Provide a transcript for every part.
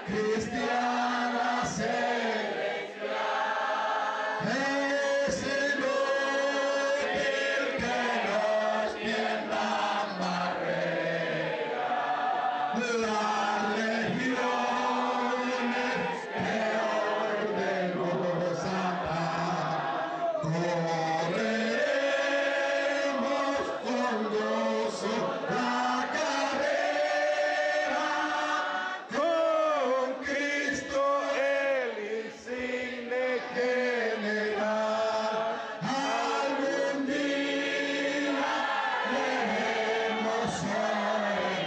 cristiana celestial, es inútil que nos tiendan barrera, las legiones que ordenó Satán, correremos con gozo la carrera, con Cristo el insigne general. Algún día veremos hoy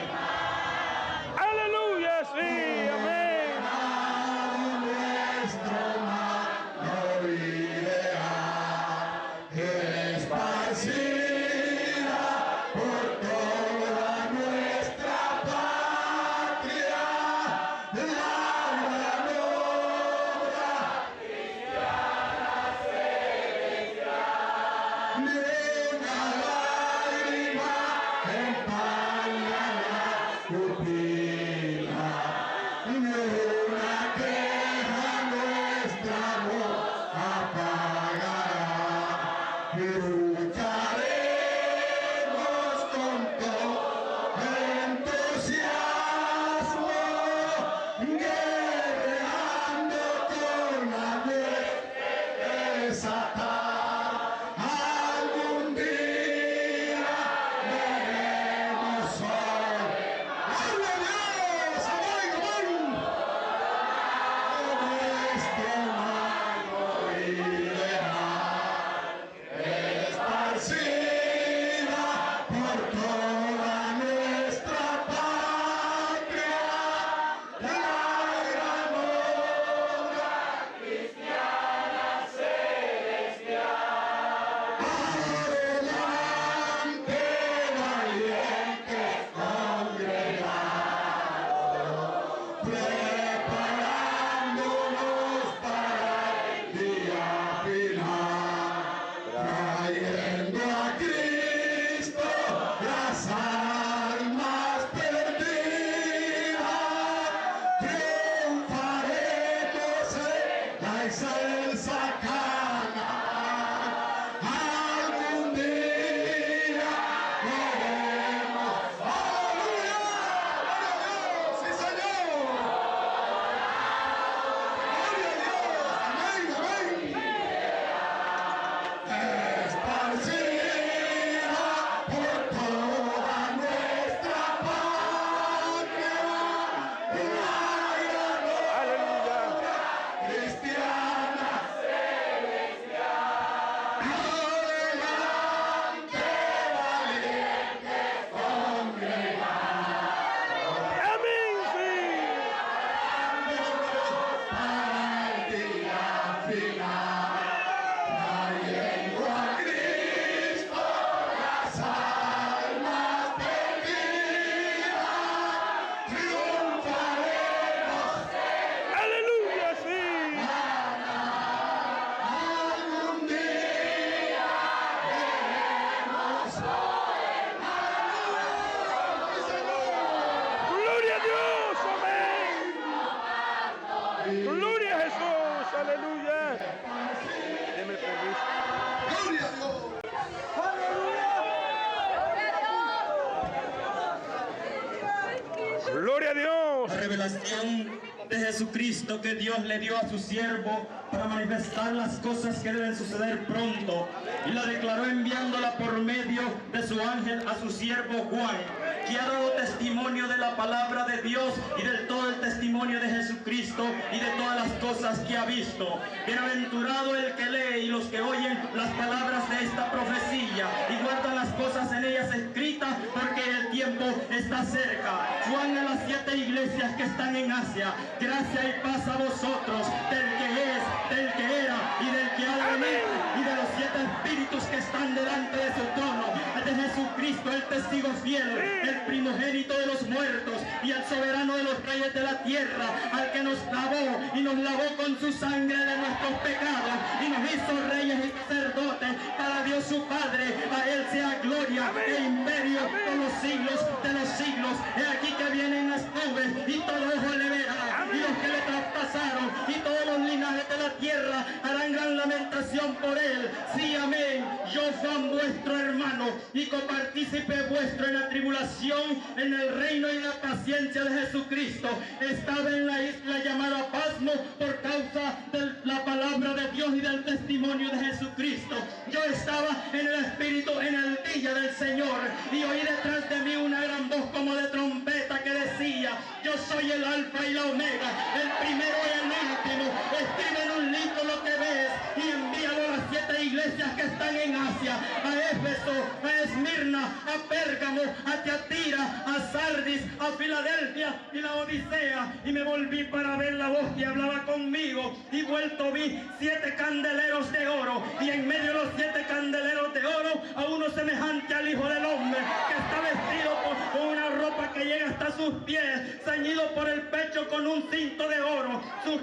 Aleluya, sí, amén. nuestro mano ideal, esparcida por toda nuestra patria, la gran obra cristiana celestial. Ni una lágrima empaña la pupila, ni una queja nuestra voz apagará. Lucharemos con todo entusiasmo, guerreando con la muerte de Satán. Algún día veremos hoy. ¡Gloria a Dios! ¡Amén, amén! Nuestro mano ideal, esparcida por toda nuestra patria, la gran obra cristiana celestial. Adelante, valientes congregados, preparándonos para el día final, trayendo a Cristo las almas perdidas. Triunfaremos en la excelsa Canaán. Algún día veremos. ¡Aleluya! ¡Gloria a Dios! ¡Sí, Señor! ¡Gloria a Dios! ¡Amén, amén! Esparcida por toda nuestra patria, la gran Aleluya. obra cristiana celestial. Adelante, valientes congregados, Amén, sí. para el día final, trayendo a Cristo las almas perdidas. Triunfaremos Aleluya, sí. algún día, veremos hoy. ¡Aleluya! ¡Sí, Señor! Gloria a Dios, amén. Gloria a Jesús, aleluya. Deme el permiso. ¡Gloria a Dios! Gloria a Dios. La revelación de Jesucristo que Dios le dio a su siervo para manifestar las cosas que deben suceder pronto, y la declaró enviándola por medio de su ángel a su siervo Juan, que ha dado testimonio de la palabra de Dios y de todo el testimonio de Jesucristo y de todas las cosas que ha visto. Bienaventurado el que lee y los que oyen las palabras de esta profecía y guardan las cosas en ellas escritas, porque el tiempo está cerca. Juan a las 7 iglesias que están en Asia: gracia y paz a vosotros, del que es, del que era y del que ha de venir, y de los 7 espíritus que están delante de su trono, de Jesucristo el testigo fiel, el primogénito de los muertos y el soberano de los reyes de la tierra, al que nos lavó y nos lavó con su sangre de nuestros pecados y nos hizo reyes y sacerdotes para Dios su Padre. A él sea gloria e imperio por los siglos de los siglos. He aquí que vienen las nubes y todo ojo le verá, y los exhortación por él. Sí, amén. Yo, Juan, vuestro hermano y copartícipe vuestro en la tribulación, en el reino y la paciencia de Jesucristo, estaba en la isla llamada Pasmo por causa de la palabra de Dios y del testimonio de Jesucristo. Yo estaba en el Espíritu en el día del Señor y oí detrás de mí una gran voz como de trompeta que decía: yo soy el Alfa y la Omega, el primero y el último. Escribe en un libro lo que ves y envíalo a las 7 iglesias que están en Asia: a Éfeso, a Esmirna, a Pérgamo, a Tiatira, a Sardis, a Filadelfia y la Odisea. Y me volví para ver la voz que hablaba conmigo, y vuelto vi 7 candeleros de oro, y en medio de los 7 candeleros de oro a uno semejante al Hijo del Hombre, que está vestido con una ropa que llega hasta sus pies, ceñido por el pecho con un cinto de oro, sus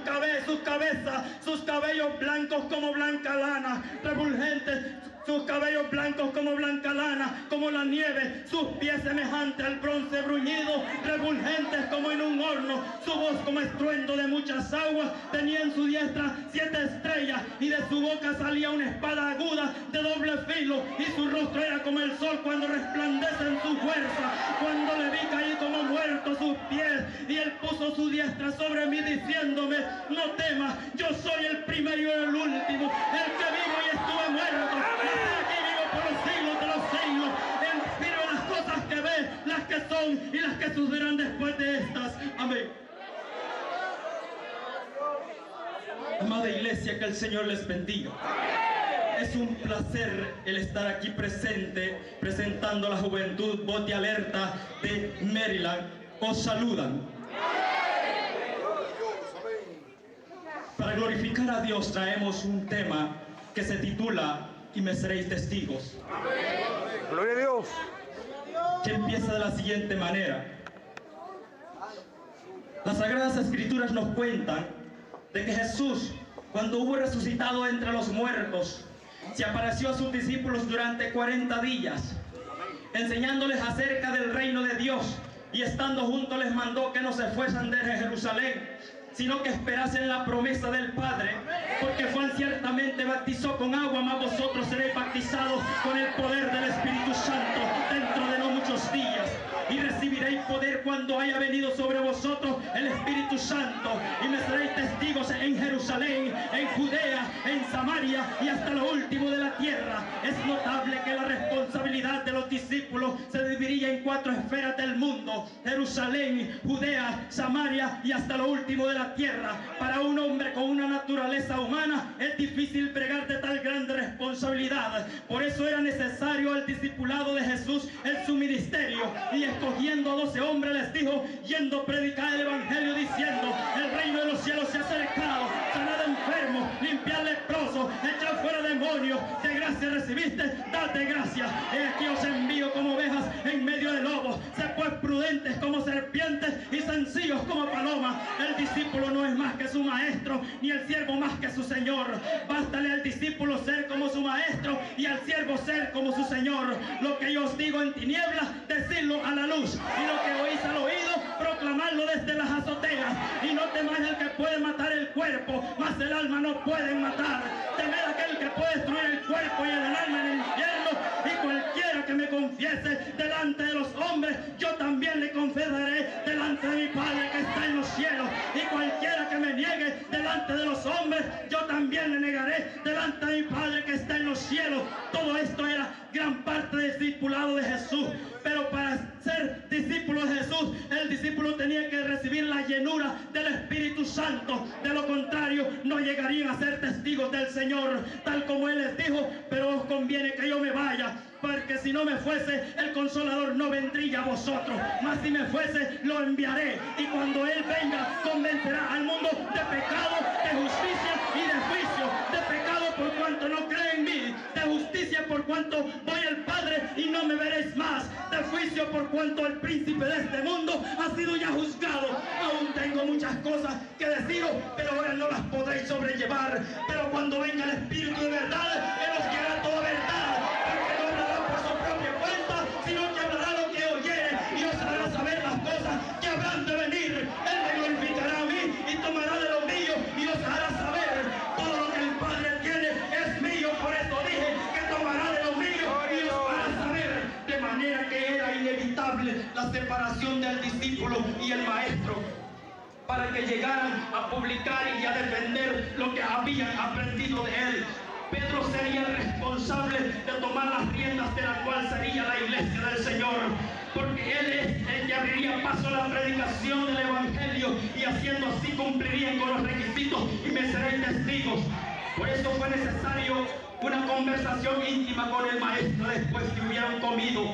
cabellos blancos como blanca lana, refulgentes, sus cabellos blancos como blanca lana, como la nieve, sus pies semejantes al bronce bruñido, refulgentes como en un horno, su voz como estruendo de muchas aguas. Tenía en su diestra 7 estrellas, y de su boca salía una espada aguda de doble filo, y su rostro era como el sol cuando resplandece en su fuerza. Cuando le vi caí como muerto a sus pies, y él puso su diestra sobre mí diciéndome: no temas, yo soy el primero y el último, el que vivo y estuve muerto. Aquí vivo por los siglos de los siglos. Escribe las cosas que ves, las que son y las que sucederán después de estas. Amén. Amada iglesia, que el Señor les bendiga. Es un placer el estar aquí presente, presentando a la juventud Voz de Alerta de Maryland. Os saludan. Para glorificar a Dios traemos un tema que se titula "Y me seréis testigos". Gloria a Dios. Que empieza de la siguiente manera. Las Sagradas Escrituras nos cuentan de que Jesús, cuando hubo resucitado entre los muertos, se apareció a sus discípulos durante 40 días, enseñándoles acerca del reino de Dios, y estando juntos les mandó que no se fuesen de Jerusalén, sino que esperasen la promesa del Padre, porque Juan ciertamente bautizó con agua, mas vosotros seréis bautizados con el poder del Espíritu Santo dentro de no muchos días, y recibiréis poder cuando haya venido sobre vosotros el Espíritu Santo, y me seréis testigos en Jerusalén, en Judea, en Samaria y hasta lo último de la tierra. Es notable que la responsabilidad de los discípulos se dividía en 4 esferas del mundo: Jerusalén, Judea, Samaria y hasta lo último de la tierra. Para un hombre con una naturaleza humana es difícil bregar de tal grande responsabilidad. Por eso era necesario el discipulado de Jesús en su ministerio, y escogiendo a 12 hombres les dijo: yendo a predicar el evangelio diciendo: el reino de los cielos se ha acercado, sanad enfermos, limpiad leprosos, echad fuera demonios, de gracia recibiste, dad de gracia. He aquí os envío como ovejas en medio de lobos. Sed pues prudentes como serpientes y sencillos como palomas. El discípulo no es más que su maestro, ni el siervo más que su señor. Bástale al discípulo ser como su maestro y al siervo ser como su señor. Lo que yo os digo en tinieblas, decidlo a la luz, y lo que oís al oído, proclamarlo desde las azoteas. Y no temáis al que puede matar el cuerpo, mas el alma no pueden matar. Temed aquel que puede destruir el cuerpo y el alma en el infierno. Y cualquiera que me confiese delante de los hombres, yo también le confesaré delante de mi Padre que está en los cielos. Y cualquiera que me niegue delante de los hombres, yo también le negaré delante de mi Padre que está en los cielos. Todo esto era gran parte del discipulado de Jesús. Pero para ser discípulo de Jesús, el discípulo tenía que recibir la llenura del Espíritu Santo. De lo contrario, no llegarían a ser testigos del Señor, tal como Él les dijo: pero os conviene que yo me vaya, porque si no me fuese, el Consolador no vendría a vosotros, mas si me fuese, lo enviaré. Y cuando Él venga, convencerá al mundo de pecado, de justicia y de juicio. De pecado por cuanto no cree en mí, de justicia por cuanto voy al Padre y no me veréis más, de juicio por cuanto el príncipe de este mundo ha sido ya juzgado. Aún tengo muchas cosas que deciros, pero ahora no las podréis sobrellevar. Pero cuando venga el Espíritu de verdad, Él os guiará toda verdad, porque no hablará por su propia cuenta, sino que hablará lo que oyere, y os hará saber las cosas que habrán de venir. Él me glorificará a mí y tomará de lo mío y os hará saber. Todo lo que el Padre tiene es para que llegaran a publicar y a defender lo que habían aprendido de él. Pedro sería el responsable de tomar las riendas de la cual sería la iglesia del Señor, porque él es el que abriría paso a la predicación del evangelio y haciendo así cumplirían con los requisitos y me seréis testigos. Por eso fue necesario una conversación íntima con el maestro después que hubieran comido.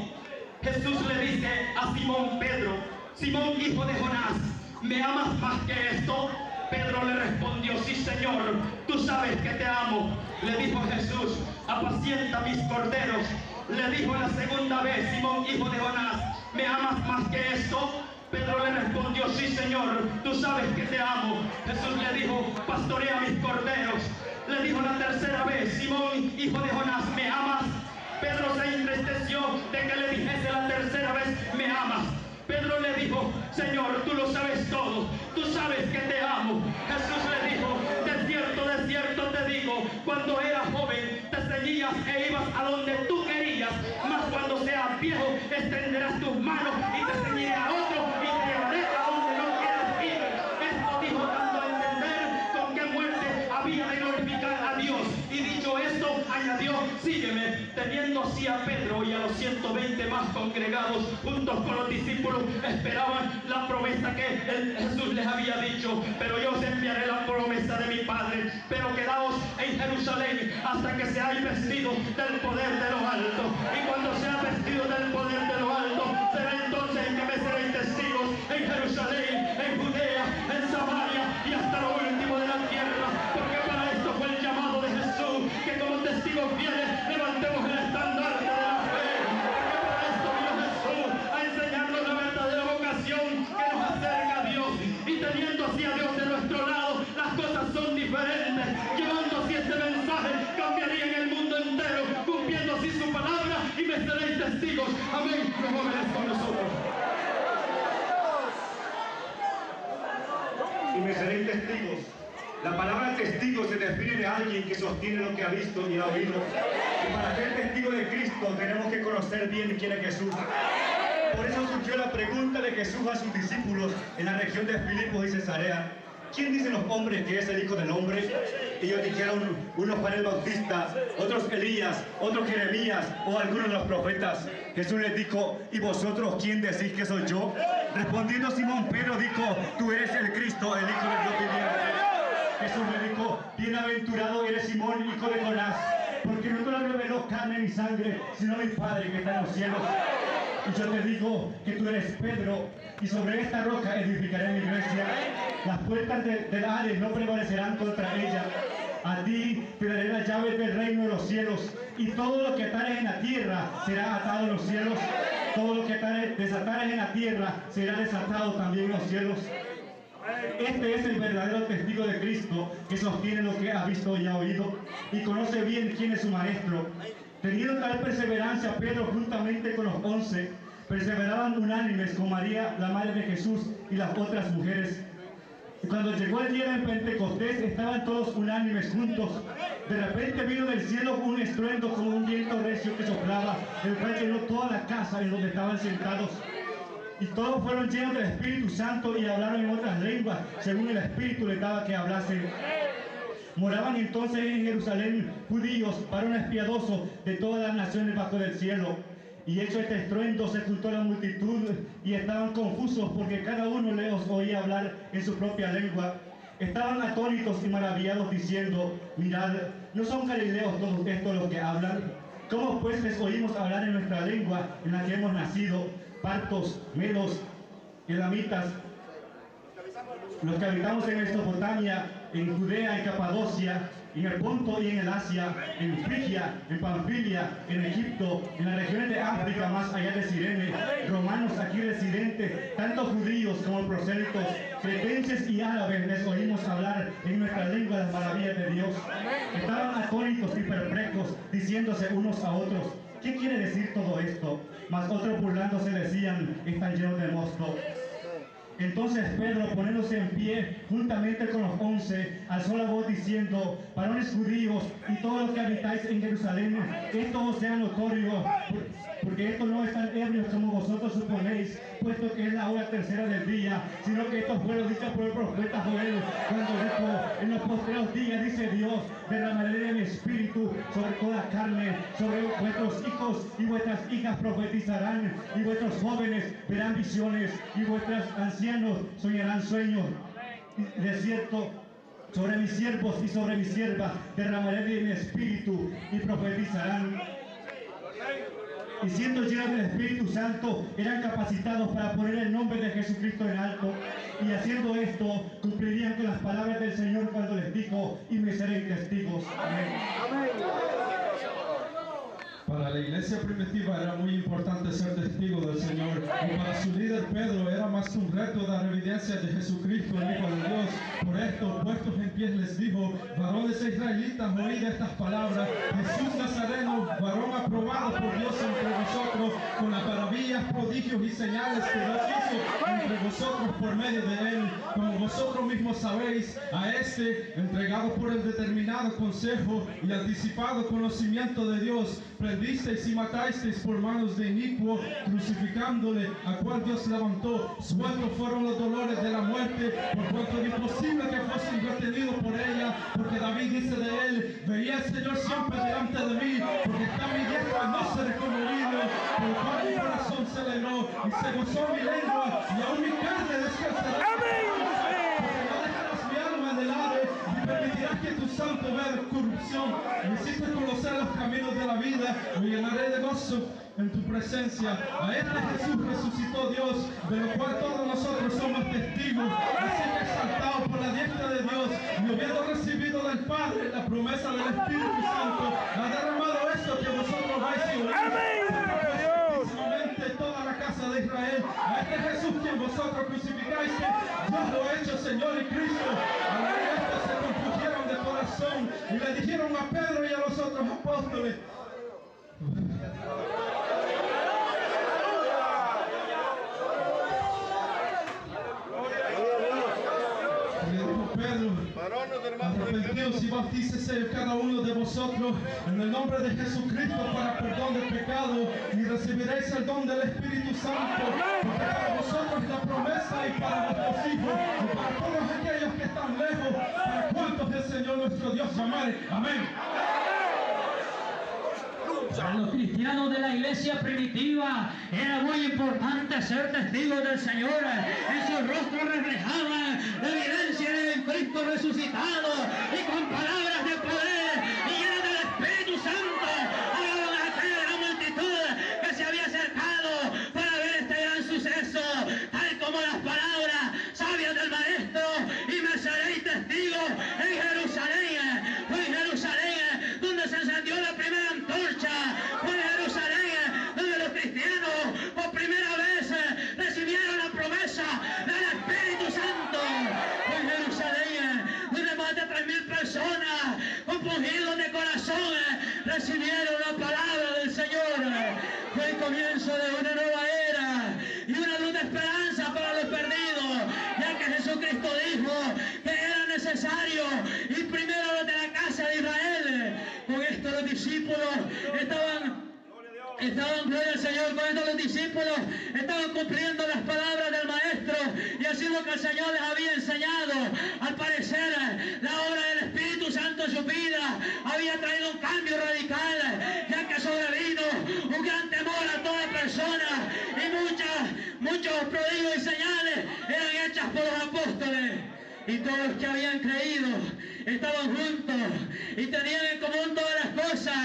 Jesús le dice a Simón Pedro: Simón, hijo de Jonás, ¿me amas más que esto? Pedro le respondió: sí, Señor, tú sabes que te amo. Le dijo Jesús: apacienta mis corderos. Le dijo la segunda vez: Simón, hijo de Jonás, ¿me amas más que esto? Pedro le respondió: sí, Señor, tú sabes que te amo. Jesús le dijo: pastorea mis corderos. Le dijo la tercera vez: Simón, hijo de Jonás, ¿me amas? Pedro se entristeció de que le dijese la tercera vez: ¿me amas? Pedro le dijo: Señor, tú lo sabes todo, tú sabes que te amo. Jesús le dijo: de cierto te digo, cuando eras joven te ceñías e ibas a donde tú querías, mas cuando seas viejo extenderás tus manos y te ceñiré a otro y te llevaré a donde no quieras ir. Esto dijo dando a entender con qué muerte había de glorificar a Dios. Y dicho esto, añadió: sígueme. Teniendo así a Pedro y a los 120 más congregados juntos con los discípulos, esperaban la promesa que Jesús les había dicho: pero yo os enviaré la promesa de mi Padre, pero quedaos en Jerusalén hasta que seáis vestidos del poder de lo alto. Y cuando seáis vestidos del poder de lo alto, será entonces en que me seréis testigos en Jerusalén, en Judea, en Samaria y hasta lo último de la tierra. Porque para esto fue el llamado de Jesús, que como testigos fieles levantemos el estandarte de la fe. Porque para esto vino Jesús, a enseñarnos la verdadera vocación que nos acerca a Dios. Y teniendo así a Dios de nuestro lado, las cosas son diferentes. Llevando así este mensaje, cambiaría en el mundo entero, cumpliendo así su palabra, y me seréis testigos. Amén. Los jóvenes con nosotros. Y me seréis testigos. La palabra testigo se define de alguien que sostiene lo que ha visto y ha oído. Y para ser testigo de Cristo tenemos que conocer bien quién es Jesús. Por eso surgió la pregunta de Jesús a sus discípulos en la región de Filipos y Cesarea: ¿quién dicen los hombres que es el Hijo del Hombre? Ellos dijeron: unos Juan el Bautista, otros Elías, otros Jeremías o algunos de los profetas. Jesús les dijo: ¿y vosotros quién decís que soy yo? Respondiendo Simón Pedro dijo: tú eres el Cristo, el Hijo de Dios viviente. Jesús le dijo: bienaventurado eres Simón, hijo de Jonás, porque no te lo reveló carne ni sangre, sino mi Padre que está en los cielos. Y yo te digo que tú eres Pedro, y sobre esta roca edificaré mi iglesia. Las puertas del Hades no prevalecerán contra ella. A ti te daré las llaves del reino de los cielos, y todo lo que atares en la tierra será atado en los cielos. Todo lo que desatares en la tierra será desatado también en los cielos. Este es el verdadero testigo de Cristo, que sostiene lo que ha visto y ha oído, y conoce bien quién es su maestro. Teniendo tal perseverancia, Pedro juntamente con los 11 perseveraban unánimes con María, la madre de Jesús, y las otras mujeres. Y cuando llegó el día del Pentecostés, estaban todos unánimes juntos. De repente vino del cielo un estruendo como un viento recio que soplaba, el cual llenó toda la casa en donde estaban sentados. Y todos fueron llenos del Espíritu Santo y hablaron en otras lenguas, según el Espíritu les daba que hablasen. Moraban entonces en Jerusalén judíos, varones piadosos de todas las naciones bajo del cielo. Y hecho este estruendo, se juntó la multitud y estaban confusos, porque cada uno les oía hablar en su propia lengua. Estaban atónitos y maravillados, diciendo: mirad, ¿no son galileos todos estos los que hablan? ¿Cómo pues les oímos hablar en nuestra lengua en la que hemos nacido? Partos, medos, elamitas, los que habitamos en Mesopotamia, en Judea, en Capadocia, en el Ponto y en el Asia, en Frigia, en Panfilia, en Egipto, en las regiones de África más allá de Cirene, romanos aquí residentes, tanto judíos como prosélitos, cretenses y árabes, les oímos hablar en nuestra lengua las maravillas de Dios. Estaban atónitos y perplejos, diciéndose unos a otros: ¿qué quiere decir todo esto? Mas otros burlándose decían: están llenos de mosto. Entonces Pedro, poniéndose en pie juntamente con los 11, alzó la voz diciendo: varones judíos y todos los que habitáis en Jerusalén, esto os sea notorio, porque esto no es tan ebrio como vosotros suponéis, puesto que es la hora tercera del día, sino que esto fue lo dicho por el profeta Joel, cuando dijo: en los postreros días, dice Dios, derramaré de mi espíritu sobre toda carne, sobre vuestros hijos y vuestras hijas profetizarán, y vuestros jóvenes verán visiones, y vuestros ancianos soñarán sueños. De cierto, sobre mis siervos y sobre mis siervas derramaré de mi espíritu y profetizarán. Y siendo llenos del Espíritu Santo, eran capacitados para poner el nombre de Jesucristo en alto. Y haciendo esto, cumplirían con las palabras del Señor cuando les dijo: y me seréis testigos. Amén. Para la iglesia primitiva era muy importante ser testigo del Señor, y para su líder Pedro era más un reto dar evidencia de Jesucristo, el Hijo de Dios. Por esto, puestos en pie, les dijo: varones israelitas, oíd estas palabras. Jesús Nazareno, varón aprobado por Dios entre vosotros, con las maravillas, prodigios y señales que Dios hizo entre vosotros por medio de él, como vosotros mismos sabéis. A este, entregado por el determinado consejo y anticipado conocimiento de Dios, prendisteis y matasteis por manos de inicuo, crucificándole, a cual Dios levantó. Sueltos fueron los dolores de la muerte, por cuanto era imposible que fuese retenido por ella, porque David dice de él: veía al Señor siempre delante de mí, porque está mi diestra, no seré conmovido. Por lo cual mi corazón se alegró y se gozó mi lengua, y aún mi carne descansará. Porque no dejarás mi alma anhelare, ni permitirás que tu santo vea corrupción. Me hiciste conocer los caminos de la vida, me llenaré de gozo en tu presencia. A este Jesús resucitó Dios, de lo cual todos nosotros somos testigos. Así que, exaltado por la diestra de Dios, y habiendo recibido del Padre la promesa del Espíritu Santo, ha derramado esto que vosotros vais a oír. Precisamente toda la casa de Israel, a este Jesús quien vosotros crucificáis, Dios lo ha hecho Señor y Cristo. A la diestra se confundieron de corazón y le dijeron a Pedro y a los otros apóstoles: arrepentíos y bautícese cada uno de vosotros en el nombre de Jesucristo para perdón de pecado, y recibiréis el don del Espíritu Santo, porque para vosotros es la promesa, y para vuestros hijos, y para todos aquellos que están lejos, para cuantos el Señor nuestro Dios llamare. Amén. Para los cristianos de la iglesia primitiva era muy importante ser testigos del Señor. En su rostro reflejaban la evidencia del Cristo resucitado, y con palabras de poder y llenas del Espíritu Santo hablaban a aquella gran multitud que se había acercado para ver este gran suceso, tal como las palabras sabias del Maestro: y me seréis testigos en Jerusalén. Fue en Jerusalén donde se encendió la primera antorcha. Fue en Jerusalén donde los cristianos por primera vez recibieron la promesa del Espíritu Santo. Fue en Jerusalén donde más de 3,000 personas compungidos de corazón recibieron la palabra del Señor. Fue el comienzo de una nueva era y una luz de esperanza para los perdidos, ya que Jesucristo dijo que era necesario ir primero a los de la casa de Israel. Con esto los discípulos estaban, gloria al Señor, con esto los discípulos estaban cumpliendo las palabras del Maestro y así lo que el Señor les había enseñado. Al parecer, la obra del Espíritu Santo en su vida había traído un cambio radical, ya que sobrevino un gran temor a toda persona, y muchos prodigios y señales eran hechas por los apóstoles. Y todos los que habían creído estaban juntos y tenían en común todas las cosas,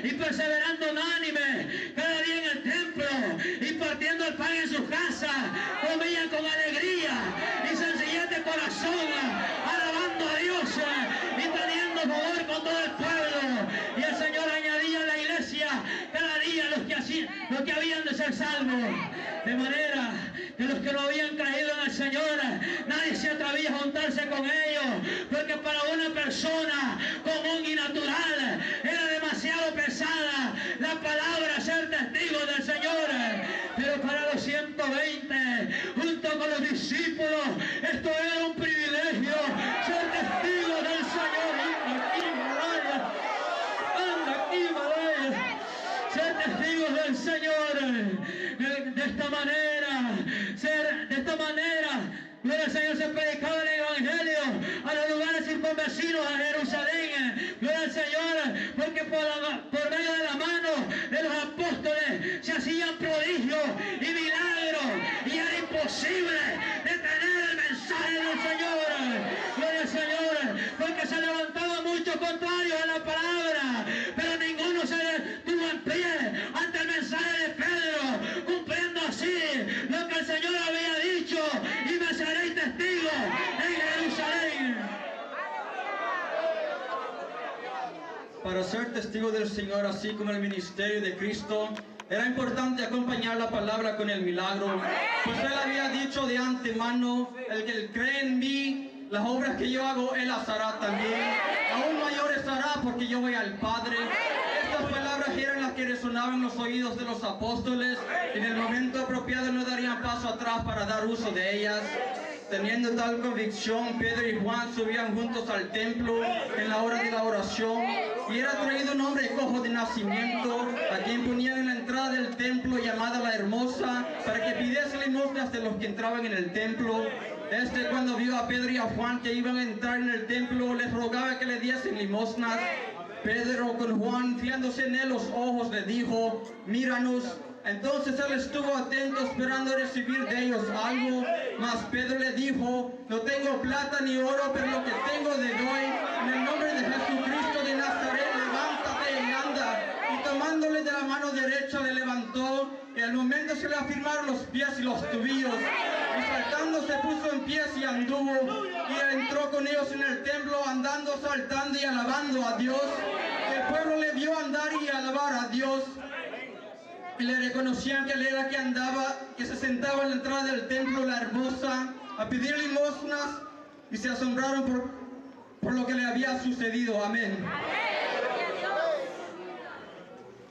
y perseverando unánime cada día en el templo y partiendo el pan en sus casas, comían con alegría y sencillez de corazón, alabando a Dios y teniendo favor con todo el pueblo. Y el Señor añadía a la iglesia cada día los que habían de ser salvos. De manera que los que no habían creído en el Señor, nadie se atrevía a juntarse con ellos, porque para una persona común y natural era demasiado pesada la palabra ser testigo del Señor. Pero para los 120, junto con los discípulos para ser testigo del Señor, así como el ministerio de Cristo, era importante acompañar la palabra con el milagro, pues Él había dicho de antemano: el que cree en mí, las obras que yo hago, Él las hará también. Aún mayores hará, porque yo voy al Padre. Estas palabras eran las que resonaban en los oídos de los apóstoles. En el momento apropiado no darían paso atrás para dar uso de ellas. Teniendo tal convicción, Pedro y Juan subían juntos al templo en la hora de la oración, y era traído un hombre cojo de nacimiento, a quien ponían en la entrada del templo, llamada la Hermosa, para que pidiese limosnas de los que entraban en el templo. Cuando vio a Pedro y a Juan que iban a entrar en el templo, les rogaba que le diesen limosnas. Pedro, con Juan fijándose en él los ojos, le dijo: míranos. Entonces él estuvo atento, esperando recibir de ellos algo. Mas Pedro le dijo: no tengo plata ni oro, pero lo que tengo te doy. En el nombre de Jesucristo de Nazaret, levántate y anda. Y tomándole de la mano derecha le levantó, y al momento se le afirmaron los pies y los tobillos. Y saltando se puso en pies y anduvo, y entró con ellos en el templo, andando, saltando y alabando a Dios. El pueblo le vio andar y alabar a Dios, y le reconocían que él era que andaba, que se sentaba en la entrada del templo, la Hermosa, a pedir limosnas, y se asombraron por lo que le había sucedido. Amén.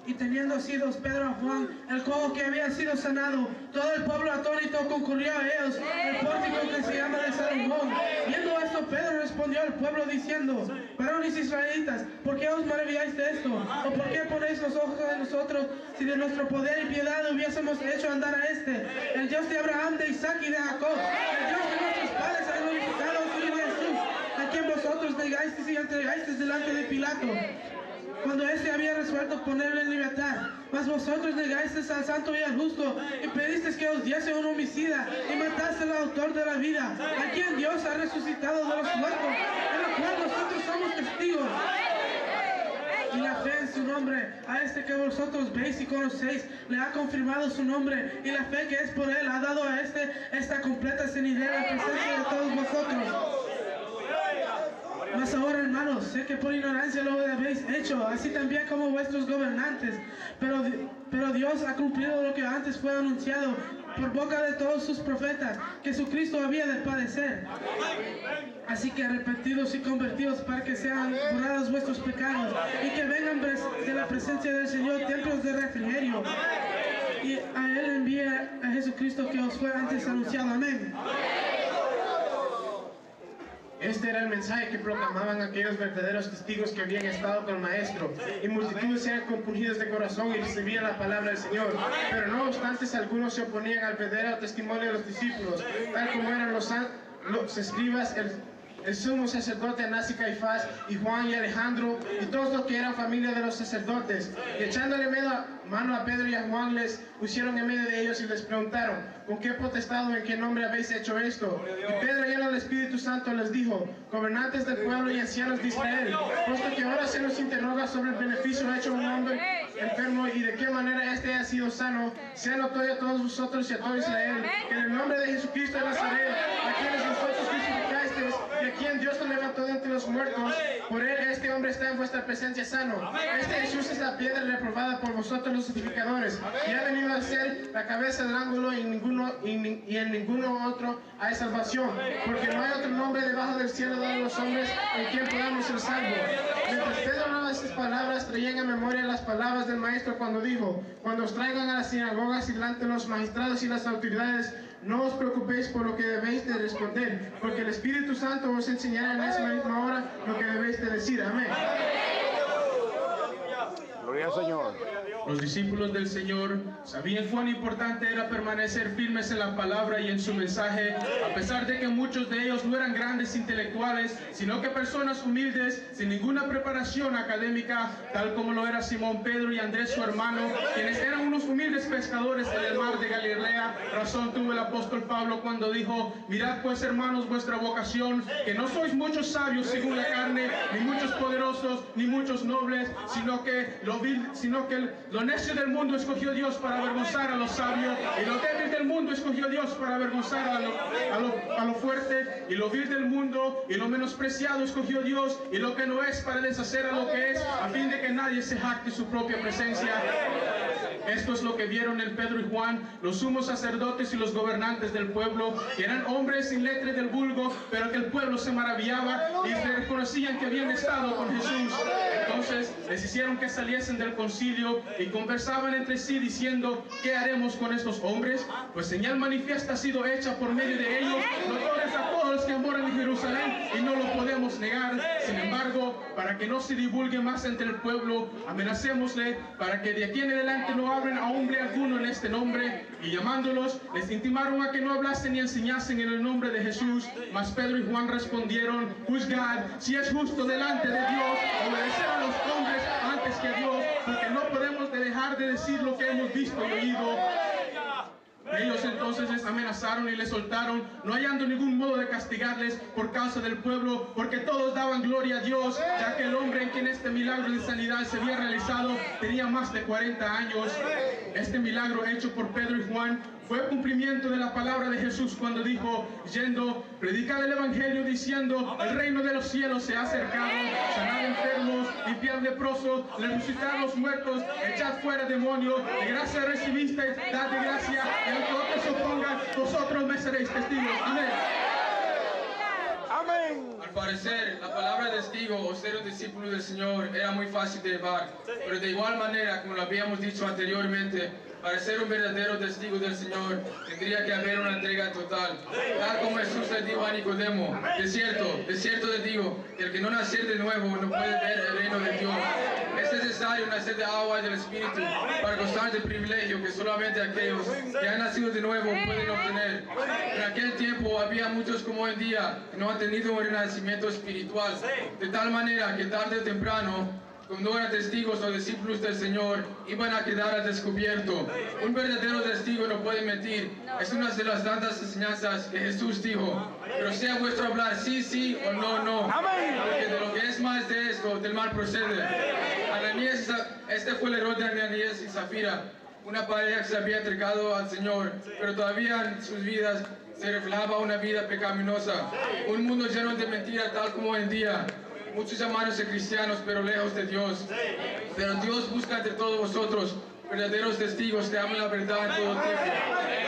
Y teniendo asidos Pedro a Juan, el cojo que había sido sanado, todo el pueblo atónito concurrió a ellos, el pórtico que se llama de Salomón. Viendo esto, Pedro respondió al pueblo diciendo: varones israelitas, ¿por qué os maravilláis de esto? ¿O por qué ponéis los ojos en nosotros, si de nuestro poder y piedad hubiésemos hecho andar a el Dios de Abraham, de Isaac y de Jacob, el Dios de nuestros padres, ha glorificado a su Hijo Jesús, a quien vosotros negasteis y entregasteis delante de Pilato, cuando éste había resuelto ponerle en libertad. Mas vosotros negasteis al santo y al justo, y pedisteis que os diese un homicida, y mataste al autor de la vida, a quien Dios ha resucitado de los muertos, de lo cual nosotros somos testigos. Y la fe en su nombre, a este que vosotros veis y conocéis, le ha confirmado su nombre, y la fe que es por él ha dado a esta completa sanidad en presencia de todos vosotros. Mas ahora, hermanos, sé que por ignorancia lo habéis hecho, así también como vuestros gobernantes, pero Dios ha cumplido lo que antes fue anunciado por boca de todos sus profetas, que Jesucristo había de padecer. Así que arrepentidos y convertidos, para que sean borrados vuestros pecados, y que vengan de la presencia del Señor tiempos de refrigerio, y a Él envía a Jesucristo que os fue antes anunciado. Amén. Este era el mensaje que proclamaban aquellos verdaderos testigos que habían estado con el Maestro, y multitudes eran compungidas de corazón y recibían la palabra del Señor. Pero no obstante, algunos se oponían al verdadero testimonio de los discípulos, tal como eran los escribas, el sumo sacerdote Anás y Caifás, y Juan y Alejandro, y todos los que eran familia de los sacerdotes. Y echándole mano a Pedro y a Juan, les pusieron en medio de ellos y les preguntaron: ¿con qué potestad o en qué nombre habéis hecho esto? Y Pedro, lleno del Espíritu Santo, les dijo: gobernantes del pueblo y ancianos de Israel, puesto que ahora se nos interroga sobre el beneficio hecho a un hombre enfermo y de qué manera éste ha sido sano, sea notorio a todos vosotros y a todo Israel, que en el nombre de Jesucristo de Nazaret, a quienes vosotros crucificasteis y a quien Dios lo levantó de entre los muertos, por él este hombre está en vuestra presencia sano. Este Jesús es la piedra reprobada por vosotros los edificadores, y ha venido a ser la cabeza del ángulo, y en ninguno otro hay salvación, porque no hay otro nombre debajo del cielo dado a los hombres en quien podamos ser salvos. Mientras Pedro hablaba estas palabras, traían a memoria las palabras del Maestro cuando dijo: cuando os traigan a las sinagogas y delante de los magistrados y las autoridades, no os preocupéis por lo que debéis de responder, porque el Espíritu Santo os enseñará en esa misma hora lo que debéis de decir. Amén. Gloria al Señor. Los discípulos del Señor sabían cuán importante era permanecer firmes en la palabra y en su mensaje, a pesar de que muchos de ellos no eran grandes intelectuales, sino que personas humildes, sin ninguna preparación académica, tal como lo era Simón Pedro y Andrés su hermano, quienes eran unos humildes pescadores en el mar de Galilea. Razón tuvo el apóstol Pablo cuando dijo: mirad pues, hermanos, vuestra vocación, que no sois muchos sabios según la carne, ni muchos poderosos, ni muchos nobles, sino que Lo necio del mundo escogió Dios para avergonzar a los sabios, y lo débil del mundo escogió Dios para avergonzar a lo fuerte, y lo vil del mundo y lo menospreciado escogió Dios, y lo que no es para deshacer a lo que es, a fin de que nadie se jacte su propia presencia. Esto es lo que vieron en Pedro y Juan, los sumos sacerdotes y los gobernantes del pueblo, que eran hombres sin letra del vulgo, pero que el pueblo se maravillaba y reconocían que habían estado con Jesús. Entonces les hicieron que saliesen del concilio y conversaban entre sí diciendo: ¿qué haremos con estos hombres? Pues señal manifiesta ha sido hecha por medio de ellos, notorias a todos los que moran en Jerusalén, y no lo podemos negar. Sin embargo, para que no se divulgue más entre el pueblo, amenacémosle para que de aquí en adelante no hablen a hombre alguno en este nombre. Y llamándolos, les intimaron a que no hablasen ni enseñasen en el nombre de Jesús. Mas Pedro y Juan respondieron: juzgad si es justo delante de Dios obedecer a los hombres antes que a Dios, porque no podemos dejar de decir lo que hemos visto y oído. Ellos entonces les amenazaron y les soltaron, no hallando ningún modo de castigarles por causa del pueblo, porque todos daban gloria a Dios, ya que el hombre en quien este milagro de sanidad se había realizado tenía más de 40 años. Este milagro hecho por Pedro y Juan fue cumplimiento de la palabra de Jesús cuando dijo: yendo, predicad el evangelio diciendo: el reino de los cielos se ha acercado, sanad enfermos, limpiad leprosos, resucitad a los muertos, echad fuera demonios, de gracia recibisteis, dad de gracia, y al que otros se opongan, vosotros me seréis testigos. Amén. Amén. Al parecer, la palabra testigo o ser un discípulo del Señor era muy fácil de llevar, pero de igual manera, como lo habíamos dicho anteriormente, para ser un verdadero testigo del Señor, tendría que haber una entrega total. Tal como Jesús le dijo a Nicodemo: de cierto te digo, que el que no naciere de nuevo no puede ver el reino de Dios. Es necesario nacer de agua y del Espíritu para gozar del privilegio que solamente aquellos que han nacido de nuevo pueden obtener. En aquel tiempo había muchos como hoy en día que no han tenido un renacimiento espiritual, de tal manera que tarde o temprano, cuando eran testigos o discípulos del Señor, iban a quedar al descubierto. Un verdadero testigo no puede mentir. Es una de las tantas enseñanzas que Jesús dijo: pero sea vuestro hablar sí, sí, o no, no. Porque de lo que es más de esto, del mal procede. Este fue el error de Ananías y Zafira, una pareja que se había entregado al Señor, pero todavía en sus vidas se reflejaba una vida pecaminosa. Un mundo lleno de mentiras, tal como hoy en día. Muchos llamándose cristianos, pero lejos de Dios. Pero Dios busca entre todos vosotros verdaderos testigos que aman la verdad en todo tiempo.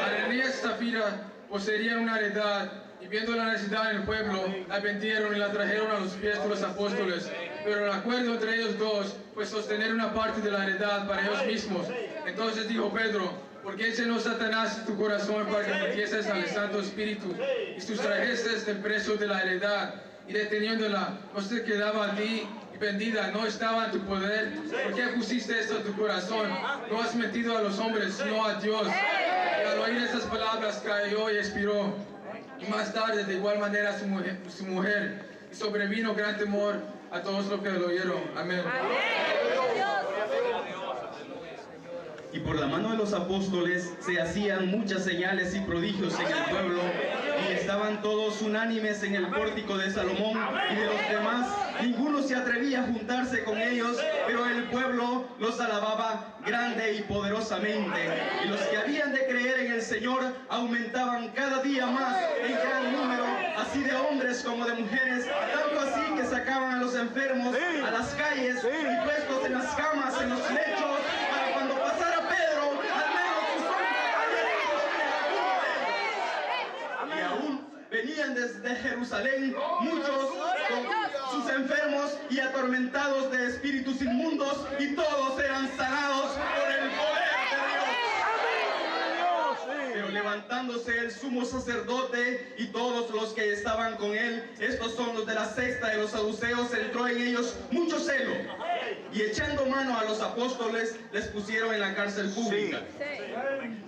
Ananías y Zafira poseían una heredad, y viendo la necesidad en el pueblo, la vendieron y la trajeron a los pies de los apóstoles. Pero el acuerdo entre ellos dos fue sostener una parte de la heredad para ellos mismos. Entonces dijo Pedro: ¿por qué llenó Satanás tu corazón para que metieses al Santo Espíritu y sustrajeses del precio de la heredad? Y deteniéndola, no se quedaba a ti, y vendida no estaba en tu poder. ¿Por qué pusiste esto en tu corazón? No has mentido a los hombres, sino a Dios. Y al oír esas palabras cayó y expiró. Y más tarde, de igual manera, su mujer. Y sobrevino gran temor a todos los que lo oyeron. Amén. Y por la mano de los apóstoles se hacían muchas señales y prodigios en el pueblo, y estaban todos unánimes en el pórtico de Salomón, y de los demás ninguno se atrevía a juntarse con ellos, pero el pueblo los alababa grande y poderosamente. Y los que habían de creer en el Señor aumentaban cada día más en gran número, así de hombres como de mujeres, tanto así que sacaban a los enfermos a las calles y puestos en las camas, en los lechos, para cuando pasara Pedro, al menos sus ojos. Y aún venían desde Jerusalén muchos con sus enfermos y atormentados de espíritus inmundos, y todos eran sanados por el poder de Dios. Pero levantándose el sumo sacerdote y todos los que estaban con él, estos son los de la secta de los saduceos, entró en ellos mucho celo, y echando mano a los apóstoles les pusieron en la cárcel pública.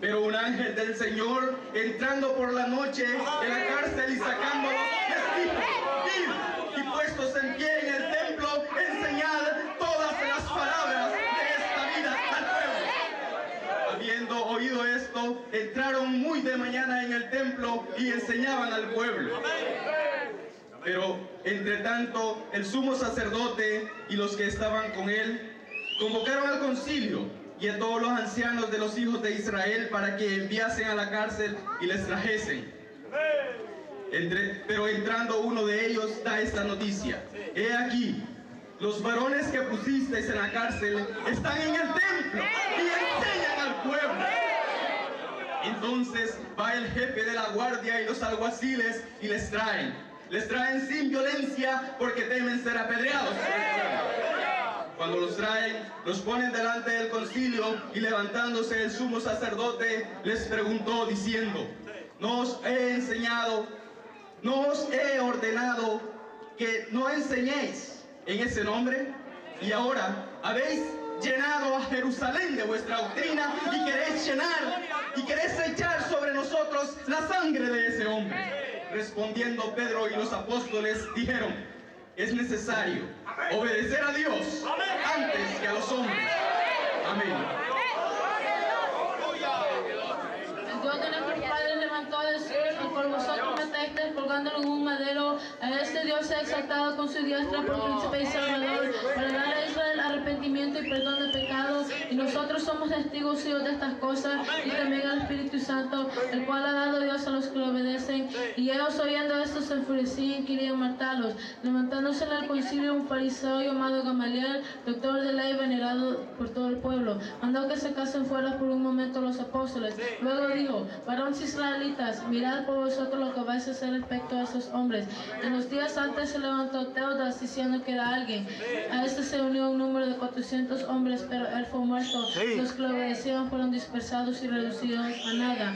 Pero un ángel del Señor, entrando por la noche en la cárcel y sacándolos, les dijo: id, y puestos en pie en el templo, enseñad todas las palabras de esta vida al pueblo. Habiendo oído esto, entraron muy de mañana en el templo y enseñaban al pueblo. Pero, entre tanto, el sumo sacerdote y los que estaban con él convocaron al concilio y a todos los ancianos de los hijos de Israel para que enviasen a la cárcel y les trajesen. Pero entrando uno de ellos da esta noticia: he aquí, los varones que pusisteis en la cárcel están en el templo y enseñan al pueblo. Entonces va el jefe de la guardia y los alguaciles y les traen sin violencia porque temen ser apedreados. Cuando los traen, los ponen delante del concilio, y levantándose el sumo sacerdote les preguntó diciendo: no os he ordenado que no enseñéis en ese nombre, y ahora habéis llenado a Jerusalén de vuestra doctrina y queréis echar sobre nosotros la sangre de ese hombre. Respondiendo Pedro y los apóstoles dijeron: es necesario obedecer a Dios antes que a los hombres. Amén. El Dios de nuestros padres levantó a Jesús, al cual vosotros matasteis colgándolo en un madero. A este Dios se ha exaltado con su diestra por príncipe y salvador, para dar a Israel arrepentimiento y perdón de pecados. Y nosotros somos testigos suyos de estas cosas, y también al Espíritu Santo, el cual ha dado Dios a los que lo obedecen. Y ellos, oyendo esto, se enfurecían y querían matarlos. Levantándose en el concilio un fariseo llamado Gamaliel, doctor de ley venerado por todo el pueblo, mandó que se casen fuera por un momento los apóstoles. Luego dijo: varones israelitas, mirad por vosotros lo que vais a hacer respecto a esos hombres. En los días antes se levantó Teudas diciendo que era alguien. A este se unió un número de 400 hombres, pero él fue muerto. Los que lo obedecieron fueron dispersados y reducidos a nada.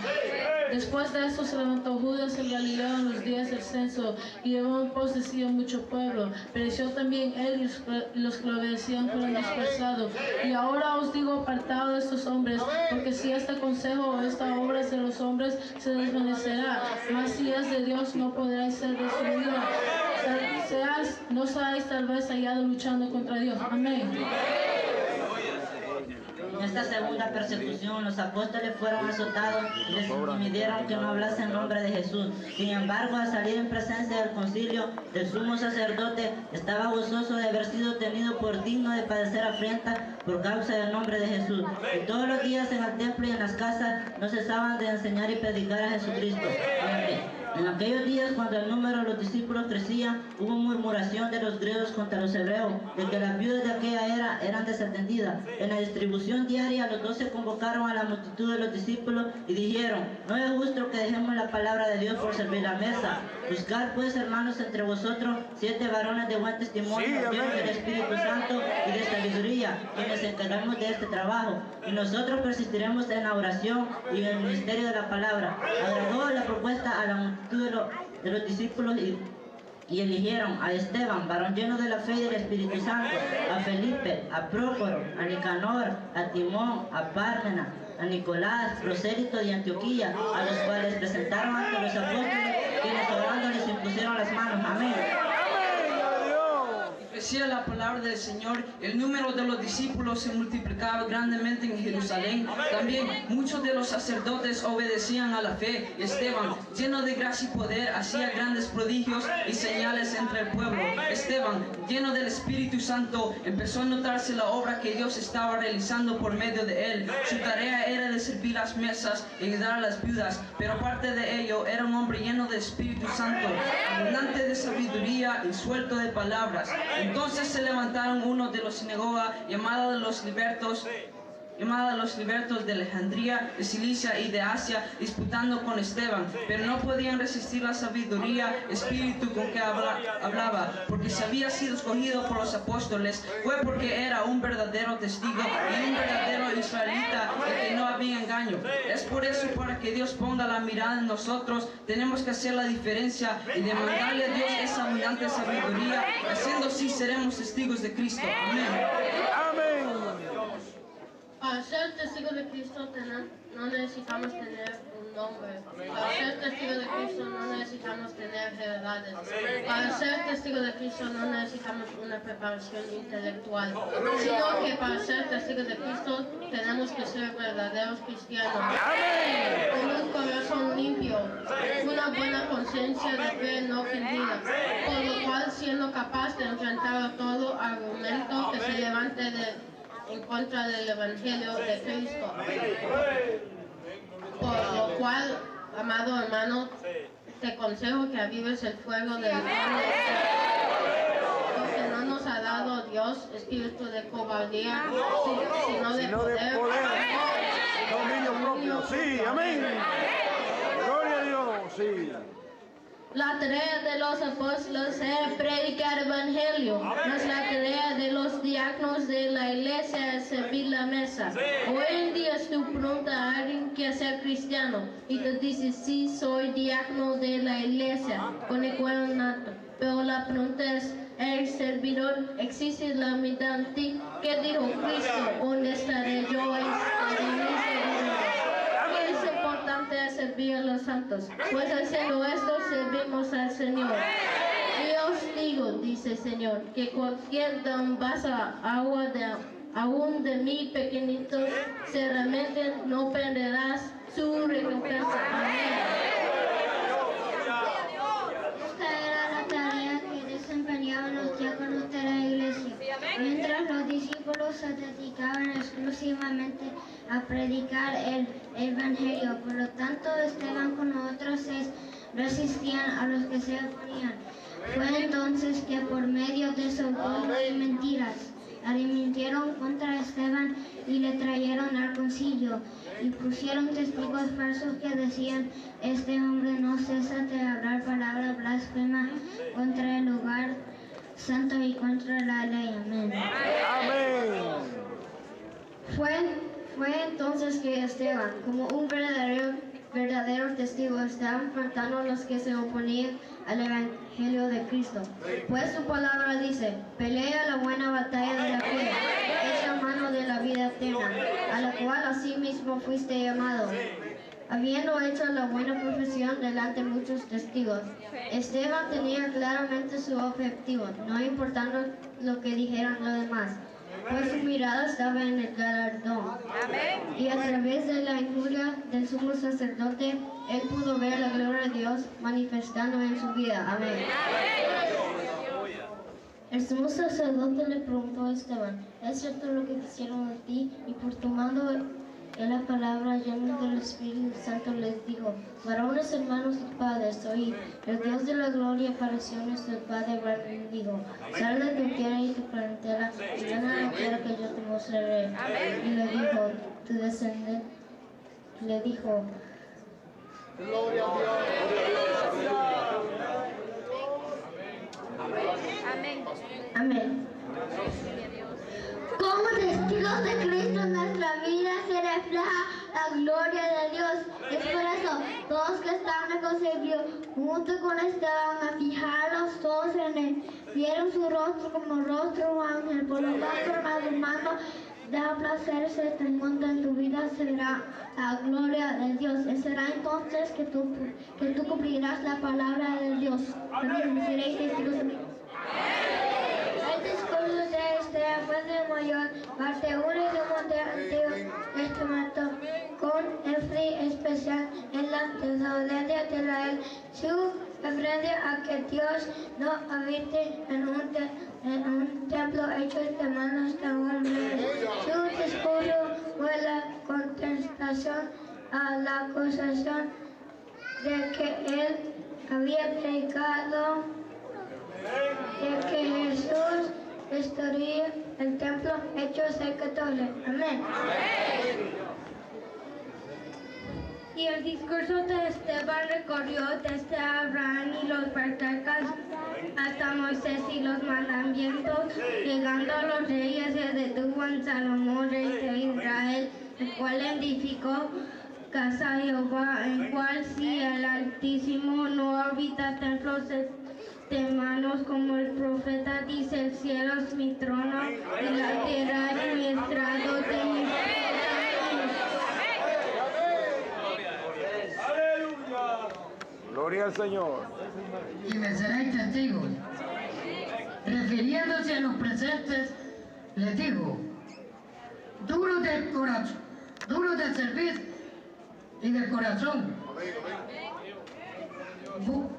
Después de esto se levantó Judas el Galileo en los días del censo, y llevó en pos de sí a mucho pueblo. Pereció también él, y los que lo obedecían fueron dispersados. Y ahora os digo: apartaos de estos hombres, porque si este consejo o esta obra es de los hombres, se desvanecerá, mas si es de Dios, no podrá ser destruida. No seáis tal vez hallados luchando contra Dios. Amén. En esta segunda persecución, los apóstoles fueron azotados y les impidieron que no hablasen en nombre de Jesús. Sin embargo, al salir en presencia del concilio, el sumo sacerdote estaba gozoso de haber sido tenido por digno de padecer afrenta por causa del nombre de Jesús. Y todos los días en el templo y en las casas no cesaban de enseñar y predicar a Jesucristo. En aquellos días, cuando el número de los discípulos crecía, hubo murmuración de los griegos contra los hebreos, de que las viudas de aquella era eran desatendidas. En la distribución diaria, los 12 convocaron a la multitud de los discípulos y dijeron: no es justo que dejemos la palabra de Dios por servir la mesa. Buscar pues, hermanos, entre vosotros 7 varones de buen testimonio, llenos del Espíritu Santo y de sabiduría, quienes se encargamos de este trabajo, y nosotros persistiremos en la oración y en el ministerio de la palabra. Agradó la propuesta a la multitud de los discípulos y eligieron a Esteban, varón lleno de la fe y del Espíritu Santo, a Felipe, a Prócoro, a Nicanor, a Timón, a Pármena, a Nicolás, prosélito de Antioquía, a los cuales presentaron ante los apóstoles, quienes orando les impusieron las manos. Amén. Decía la palabra del Señor: el número de los discípulos se multiplicaba grandemente en Jerusalén. También muchos de los sacerdotes obedecían a la fe. Esteban, lleno de gracia y poder, hacía grandes prodigios y señales entre el pueblo. Esteban, lleno del Espíritu Santo, empezó a notarse la obra que Dios estaba realizando por medio de él. Su tarea era de servir las mesas y ayudar a las viudas, pero aparte de ello era un hombre lleno de Espíritu Santo, abundante de sabiduría y suelto de palabras. Entonces se levantaron unos de los sinagoga llamada los libertos de Alejandría, de Cilicia y de Asia, disputando con Esteban, pero no podían resistir la sabiduría, espíritu con que hablaba, porque si había sido escogido por los apóstoles, fue porque era un verdadero testigo y un verdadero israelita, en que no había engaño. Es por eso, para que Dios ponga la mirada en nosotros, tenemos que hacer la diferencia y demandarle a Dios esa abundante sabiduría. Haciendo así, seremos testigos de Cristo. Amén. Amén. Para ser testigo de Cristo no necesitamos tener un nombre. Para ser testigo de Cristo no necesitamos tener edades. Para ser testigo de Cristo no necesitamos una preparación intelectual, sino que para ser testigo de Cristo tenemos que ser verdaderos cristianos. Con un corazón limpio, una buena conciencia de fe no fingida, por lo cual siendo capaz de enfrentar a todo argumento que se levante en contra del Evangelio de Cristo. Por lo cual, amado hermano, te aconsejo que avives el fuego del amor, porque no nos ha dado Dios espíritu de cobardía, sino de poder, dominio propio. Sí, amén. Gloria a Dios, sí. La tarea de los apóstoles era predicar el evangelio, mas la tarea de los diáconos de la iglesia es servir la mesa. Hoy en día tú preguntas a alguien que sea cristiano y te dice sí, soy diácono de la iglesia con el cuerno nato. Pero la pregunta es, ¿eres servidor? ¿Existe la mitad en ti? ¿Qué dijo Cristo? ¿Dónde estaré yo? Es importante servir a los santos, pues haciendo esto servimos al Señor. Y os digo, dice el Señor, que cualquier vaso de agua aún de mí pequeñitos, ciertamente no perderás su recompensa. Amén. Esta era la tarea que desempeñaban los diáconos de la iglesia, mientras los discípulos se dedicaban exclusivamente a predicar el evangelio. Por lo tanto, Esteban con otros 6 resistían a los que se oponían. Fue entonces que por medio de soborno y mentiras arremetieron contra Esteban y le trajeron al concilio y pusieron testigos falsos que decían: este hombre no cesa de hablar palabras blasfemas contra el lugar santo y contra la ley. Amén. Amén. Fue entonces que Esteban, como un verdadero testigo, estaba enfrentando a los que se oponían al Evangelio de Cristo. Pues su palabra dice: pelea la buena batalla de la fe, echa mano de la vida eterna, a la cual asimismo fuiste llamado, habiendo hecho la buena profesión delante de muchos testigos. Esteban tenía claramente su objetivo, no importando lo que dijeran los demás, pues su mirada estaba en el galardón. Y a través de la injuria del sumo sacerdote, él pudo ver la gloria de Dios manifestando en su vida. Amén. El sumo sacerdote le preguntó a Esteban: ¿es cierto lo que hicieron de ti? Y por tomando en la palabra lleno del Espíritu Santo les dijo: varones, hermanos y padres, oíd. El Dios de la gloria apareció a nuestro padre Abraham y dijo: sal de tu tierra y tu parentela y ven a la tierra que yo te mostraré. Y le dijo: tu descendiente, le dijo: Gloria a Dios. Amén. Como testigos de Cristo en nuestra vida se refleja la gloria de Dios. Es por eso todos que estaban reconciliados junto con Esteban a fijar los ojos en él, vieron su rostro como rostro de un ángel. Por lo tanto, hermano, da placer ser tremendo en tu vida, será la gloria de Dios. Y será entonces que tú cumplirás la palabra de Dios. También seréis testigos de mí. El discurso de Esteban fue de mayor parte único del Antiguo Testamento, con énfasis especial en la desobediencia de Israel. Su referencia a que Dios no habite en un templo hecho de manos de hombres. Su discurso fue la contestación a la acusación de que él había predicado de que Jesús destruía el templo, Hechos 6:14. Amén. Y el discurso de Esteban recorrió desde Abraham y los patriarcas hasta Moisés y los mandamientos, llegando a los reyes, se detuvo en Salomón, rey de Israel, el cual edificó casa a Jehová, en cual si el Altísimo no habita templos de manos, como el profeta dice: el cielo es mi trono y la tierra es mi estrado de mis pies. Gloria al Señor. Y me seréis testigos. Refiriéndose a los presentes, les digo: duros de corazón, duros de servir y de corazón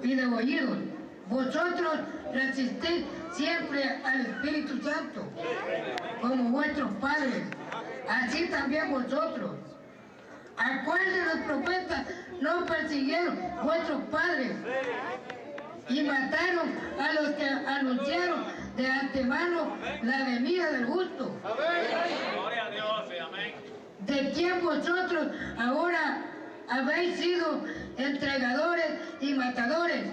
y de oídos. Vosotros resistid siempre al Espíritu Santo, como vuestros padres, así también vosotros. ¿A cuál de los profetas no persiguieron vuestros padres y mataron a los que anunciaron de antemano la venida del justo? ¿De quién vosotros ahora habéis sido entregadores y matadores?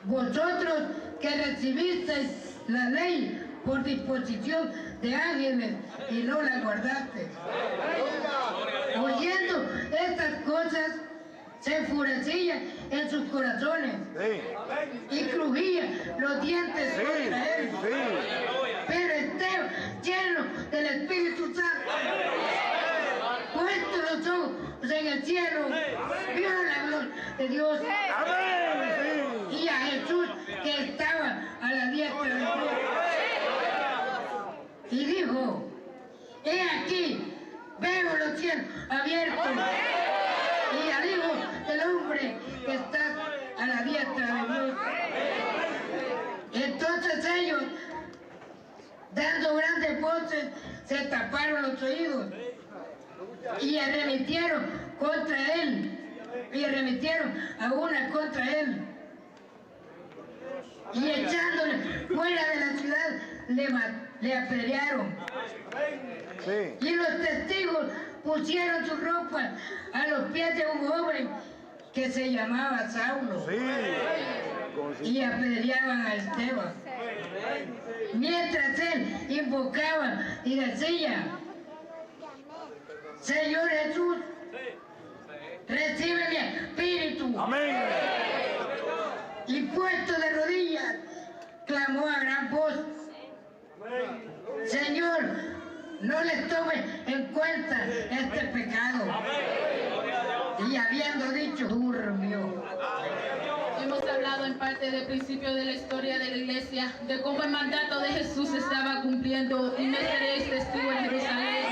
Vosotros que recibisteis la ley por disposición de ángeles y no la guardasteis. Oyendo estas cosas, se enfurecían en sus corazones y crujían los dientes contra él. Pero Esteban, lleno del Espíritu Santo, puesto los ojos en el cielo, vio la gloria de Dios y a Jesús que estaba a la diestra de Dios. Y dijo: he aquí, veo los cielos abiertos y al Hijo del Hombre que está a la diestra de Dios. Entonces ellos, dando grandes voces, se taparon los oídos y arremetieron contra él, y arremetieron a una contra él, y echándole fuera de la ciudad le apedrearon. Y los testigos pusieron su ropa a los pies de un joven que se llamaba Saulo y apedreaban a Esteban, mientras él invocaba y decía: Señor Jesús, recibe mi espíritu. Amén. Y puesto de rodillas, clamó a gran voz: Señor, no les tome en cuenta este pecado. Y habiendo dicho, durmió. Hemos hablado en parte del principio de la historia de la iglesia, de cómo el mandato de Jesús se estaba cumpliendo, y me seréis testigo en Jerusalén.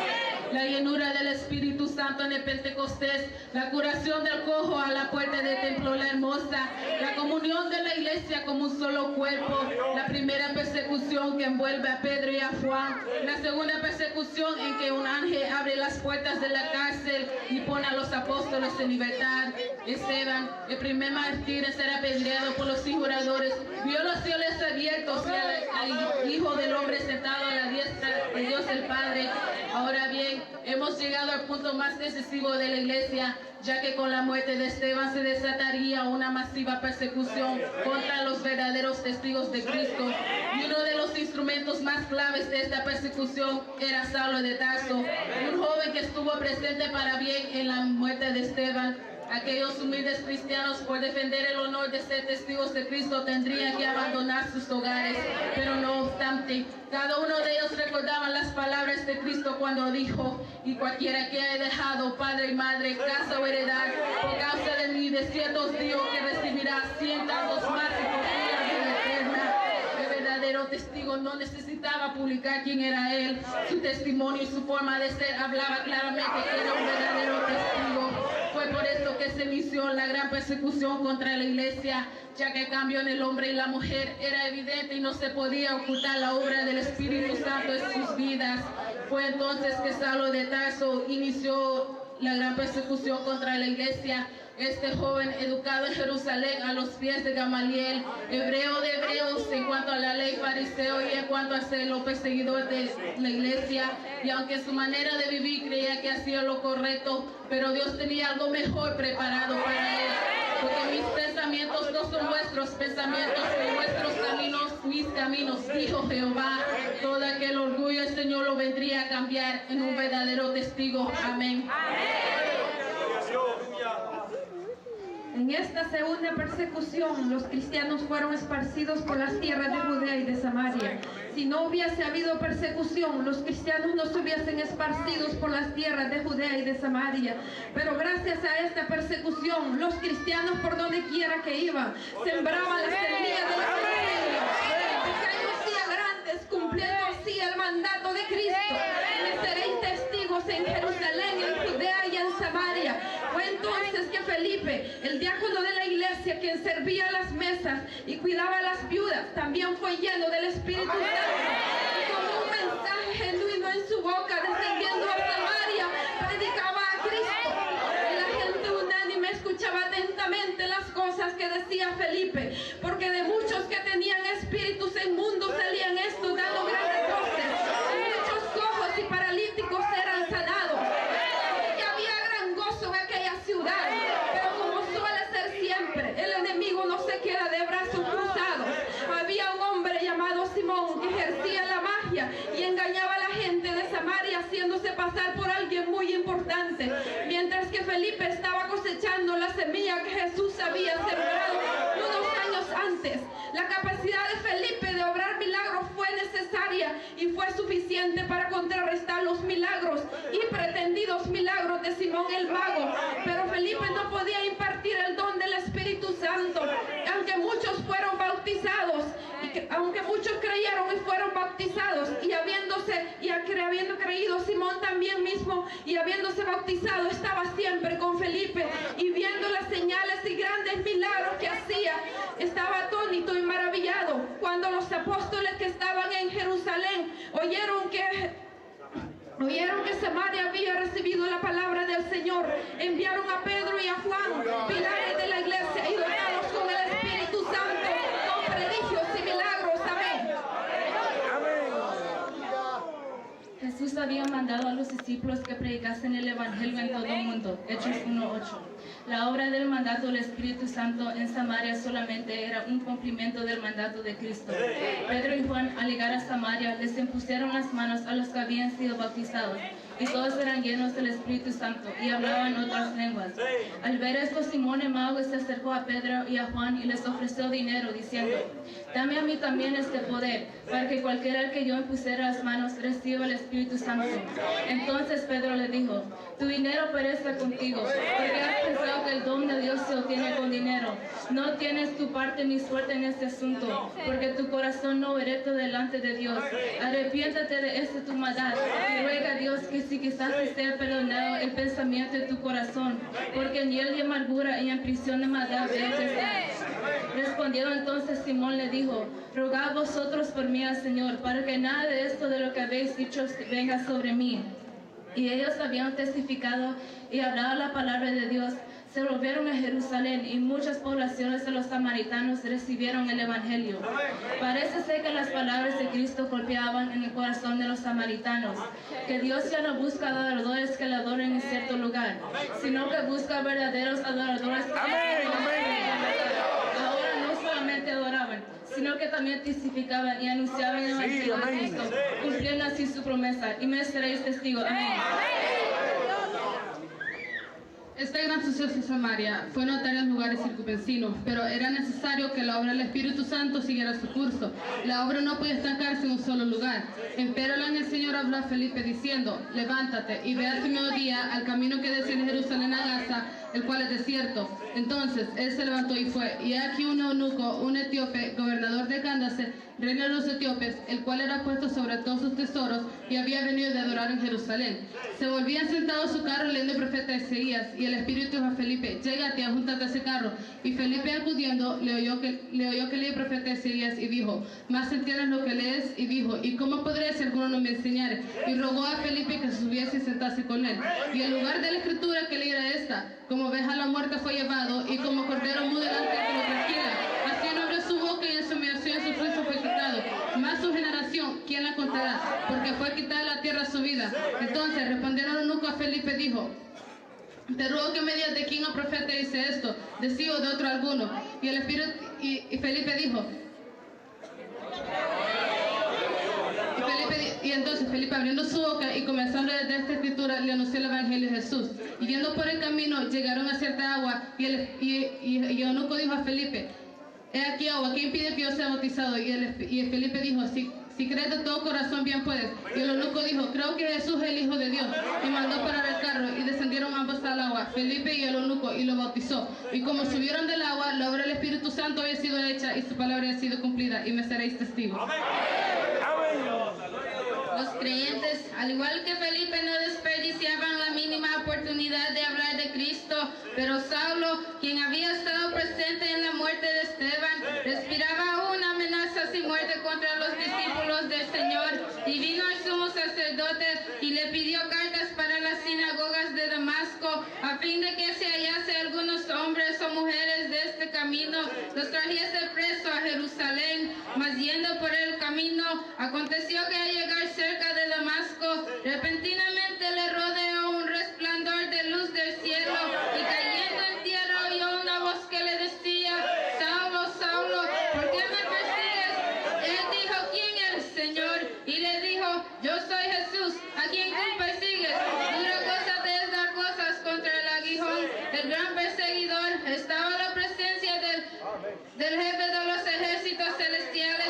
La llenura del Espíritu Santo en el Pentecostés, la curación del cojo a la puerta del templo La Hermosa, la comunión de la iglesia como un solo cuerpo, la primera persecución que envuelve a Pedro y a Juan, la segunda persecución en que un ángel abre las puertas de la cárcel y pone a los apóstoles en libertad. Esteban, el primer mártir en ser apedreado por los figuradores, vio los cielos abiertos y al Hijo del Hombre sentado a la diestra de Dios el Padre. Ahora bien, hemos llegado al punto más decisivo de la iglesia, ya que con la muerte de Esteban se desataría una masiva persecución contra los verdaderos testigos de Cristo. Y uno de los instrumentos más claves de esta persecución era Saulo de Tarso, un joven que estuvo presente para bien en la muerte de Esteban. Aquellos humildes cristianos, por defender el honor de ser testigos de Cristo, tendrían que abandonar sus hogares. Pero no obstante, cada uno de ellos recordaban las palabras de Cristo cuando dijo: y cualquiera que haya dejado padre y madre, casa o heredad, por causa de mí, de cierto os digo que recibirá 100 tantos más y por la vida eterna. El verdadero testigo no necesitaba publicar quién era él. Su testimonio y su forma de ser hablaba claramente que era un verdadero testigo. Fue por esto que se inició la gran persecución contra la iglesia, ya que el cambio en el hombre y la mujer era evidente y no se podía ocultar la obra del Espíritu Santo en sus vidas. Fue entonces que Saulo de Tarso inició la gran persecución contra la iglesia. Este joven, educado en Jerusalén a los pies de Gamaliel, hebreo de hebreos en cuanto a la ley, fariseo y en cuanto a ser lo perseguidor de la iglesia, y aunque su manera de vivir creía que hacía lo correcto, pero Dios tenía algo mejor preparado para él. Porque mis pensamientos no son vuestros pensamientos, ni vuestros caminos mis caminos, dijo Jehová. Todo aquel orgullo el Señor lo vendría a cambiar en un verdadero testigo. Amén. En esta segunda persecución, los cristianos fueron esparcidos por las tierras de Judea y de Samaria. Si no hubiese habido persecución, los cristianos no se hubiesen esparcidos por las tierras de Judea y de Samaria. Pero gracias a esta persecución, los cristianos por donde quiera que iban, sembraban la semilla del evangelio. Pequeños y a grandes, cumpliendo así el mandato de Cristo. Me seréis testigos en Jerusalén, en Judea y en Samaria. Fue entonces que Felipe, el diácono de la iglesia que quien servía las mesas y cuidaba a las viudas, también fue lleno del Espíritu Santo. Y con un mensaje genuino en su boca, descendiendo a Samaria, predicaba a Cristo. Y la gente unánime escuchaba atentamente las cosas que decía Felipe, porque de muchos que tenían espíritus inmundos salían estos dando grandes voces. Muchos cojos y paralíticos eran sanados. Y había gran gozo en aquella ciudad. Pero como suele ser siempre, el enemigo no se queda de brazos cruzados. Había un hombre llamado Simón que ejercía la magia y engañaba a la gente de Samaria haciéndose pasar por alguien muy importante, mientras que Felipe estaba cosechando la semilla que Jesús había sembrado unos años antes. La capacidad de Felipe de obrar milagros fue necesaria y fue suficiente para contrarrestar los milagros y pretendidos milagros de Simón el mago. Pero Felipe no podía impartir el don del Espíritu Santo, aunque muchos fueron bautizados, aunque muchos creyeron y fueron bautizados, y habiendo creído Simón también mismo y habiéndose bautizado, estaba siempre con Felipe y viendo las señales y grandes milagros que hacía, estaba atónito y maravillado. Cuando los apóstoles que estaban en Jerusalén oyeron que Samaria había recibido la palabra del Señor, enviaron a Pedro y a Juan, pilares de la iglesia y dotados con el Espíritu Santo, con prodigios y milagros. Amén. Jesús había mandado a los discípulos que predicasen el Evangelio en todo el mundo. Hechos 1:8. La obra del mandato del Espíritu Santo en Samaria solamente era un cumplimiento del mandato de Cristo. Pedro y Juan, al llegar a Samaria, les impusieron las manos a los que habían sido bautizados, y todos eran llenos del Espíritu Santo y hablaban otras lenguas. Al ver esto, Simón el mago se acercó a Pedro y a Juan y les ofreció dinero, diciendo: dame a mí también este poder, para que cualquiera al que yo impusiera las manos reciba el Espíritu Santo. Entonces Pedro le dijo: tu dinero perezca contigo, porque has pensado que el don de Dios se obtiene con dinero. No tienes tu parte ni suerte en este asunto, porque tu corazón no es recto delante de Dios. Arrepiéntate de esta tu maldad y ruega a Dios que si quizás te sea perdonado el pensamiento de tu corazón, porque en él de amargura y en prisión de maldad veo que estás. Respondiendo entonces Simón le dijo: rogad vosotros por mí al Señor, para que nada de esto de lo que habéis dicho venga sobre mí. Y ellos habían testificado y hablado la palabra de Dios. Se volvieron a Jerusalén y muchas poblaciones de los samaritanos recibieron el Evangelio. Parece ser que las palabras de Cristo golpeaban en el corazón de los samaritanos, que Dios ya no busca adoradores que le adoren en cierto lugar, sino que busca verdaderos adoradores. Ahora no solamente adoraban, sino que también testificaban y anunciaban el Evangelio de Cristo, cumpliendo así su promesa, y me seréis testigos. Amén. Esta gran suceso en Samaria fue notoria en lugares circunvecinos, pero era necesario que la obra del Espíritu Santo siguiera su curso. La obra no podía estancarse en un solo lugar. Empero el ángel del Señor habló a Felipe diciendo: levántate y ve hacia mediodía al camino que desciende de Jerusalén a Gaza, el cual es desierto. Entonces él se levantó y fue, y aquí un eunuco, un etíope, gobernador de Candace, reina de los etíopes, el cual era puesto sobre todos sus tesoros y había venido de adorar en Jerusalén. Se volvían sentado a su carro leyendo el profeta Isaías, y el Espíritu dijo a Felipe: llégate, ajúntate a ese carro. Y Felipe, acudiendo, le oyó que leía el profeta Isaías y dijo: más entiendes lo que lees. Y dijo: ¿y cómo podré si alguno no me enseñare? Y rogó a Felipe que subiese y sentase con él. Y en lugar de la escritura que leyera esta: como oveja a la muerte fue llevado, y como cordero mudo delante de que lo trasquila. Así no abrió su boca, y en su humillación su juicio fue quitado. Más su generación, ¿quién la contará? Porque fue quitada la tierra su vida. Entonces respondieron el eunuco a Felipe, dijo: te ruego que me digas de quién o profeta dice esto, de sí o de otro alguno. Y el Espíritu y Felipe dijo: y entonces Felipe, abriendo su boca y comenzando desde esta escritura, le anunció el Evangelio de Jesús. Y yendo por el camino, llegaron a cierta agua, y el eunuco dijo a Felipe: he aquí agua, ¿qué impide que yo sea bautizado? Y Felipe dijo: si crees de todo corazón, bien puedes. Y el eunuco dijo: creo que Jesús es el Hijo de Dios. Y mandó parar el carro, y descendieron ambos al agua, Felipe y el eunuco, y lo bautizó. Y como subieron del agua, la obra del Espíritu Santo había sido hecha, y su palabra había sido cumplida, y me seréis testigos. Los creyentes, al igual que Felipe, no desperdiciaban la mínima oportunidad de hablar de Cristo Cristo. Pero Saulo, quien había estado presente en la muerte de Esteban, respiraba aún amenazas y muerte contra los discípulos del Señor, y vino al sumo sacerdote y le pidió cartas para las sinagogas de Damasco, a fin de que se hallase algunos hombres o mujeres de este camino, los trajese preso a Jerusalén. Mas yendo por el camino, aconteció que al llegar cerca de Damasco, repentinamente le rodeó un resplandor de luz del cielo, y cayendo en tierra oyó una voz que le decía: Saulo, Saulo, ¿por qué me persigues? Él dijo: ¿quién eres, Señor? Y le dijo: yo soy Jesús, a quien tú persigues. Dura cosa te es dar cosas contra el aguijón. El gran perseguidor estaba en la presencia del jefe de los ejércitos celestiales,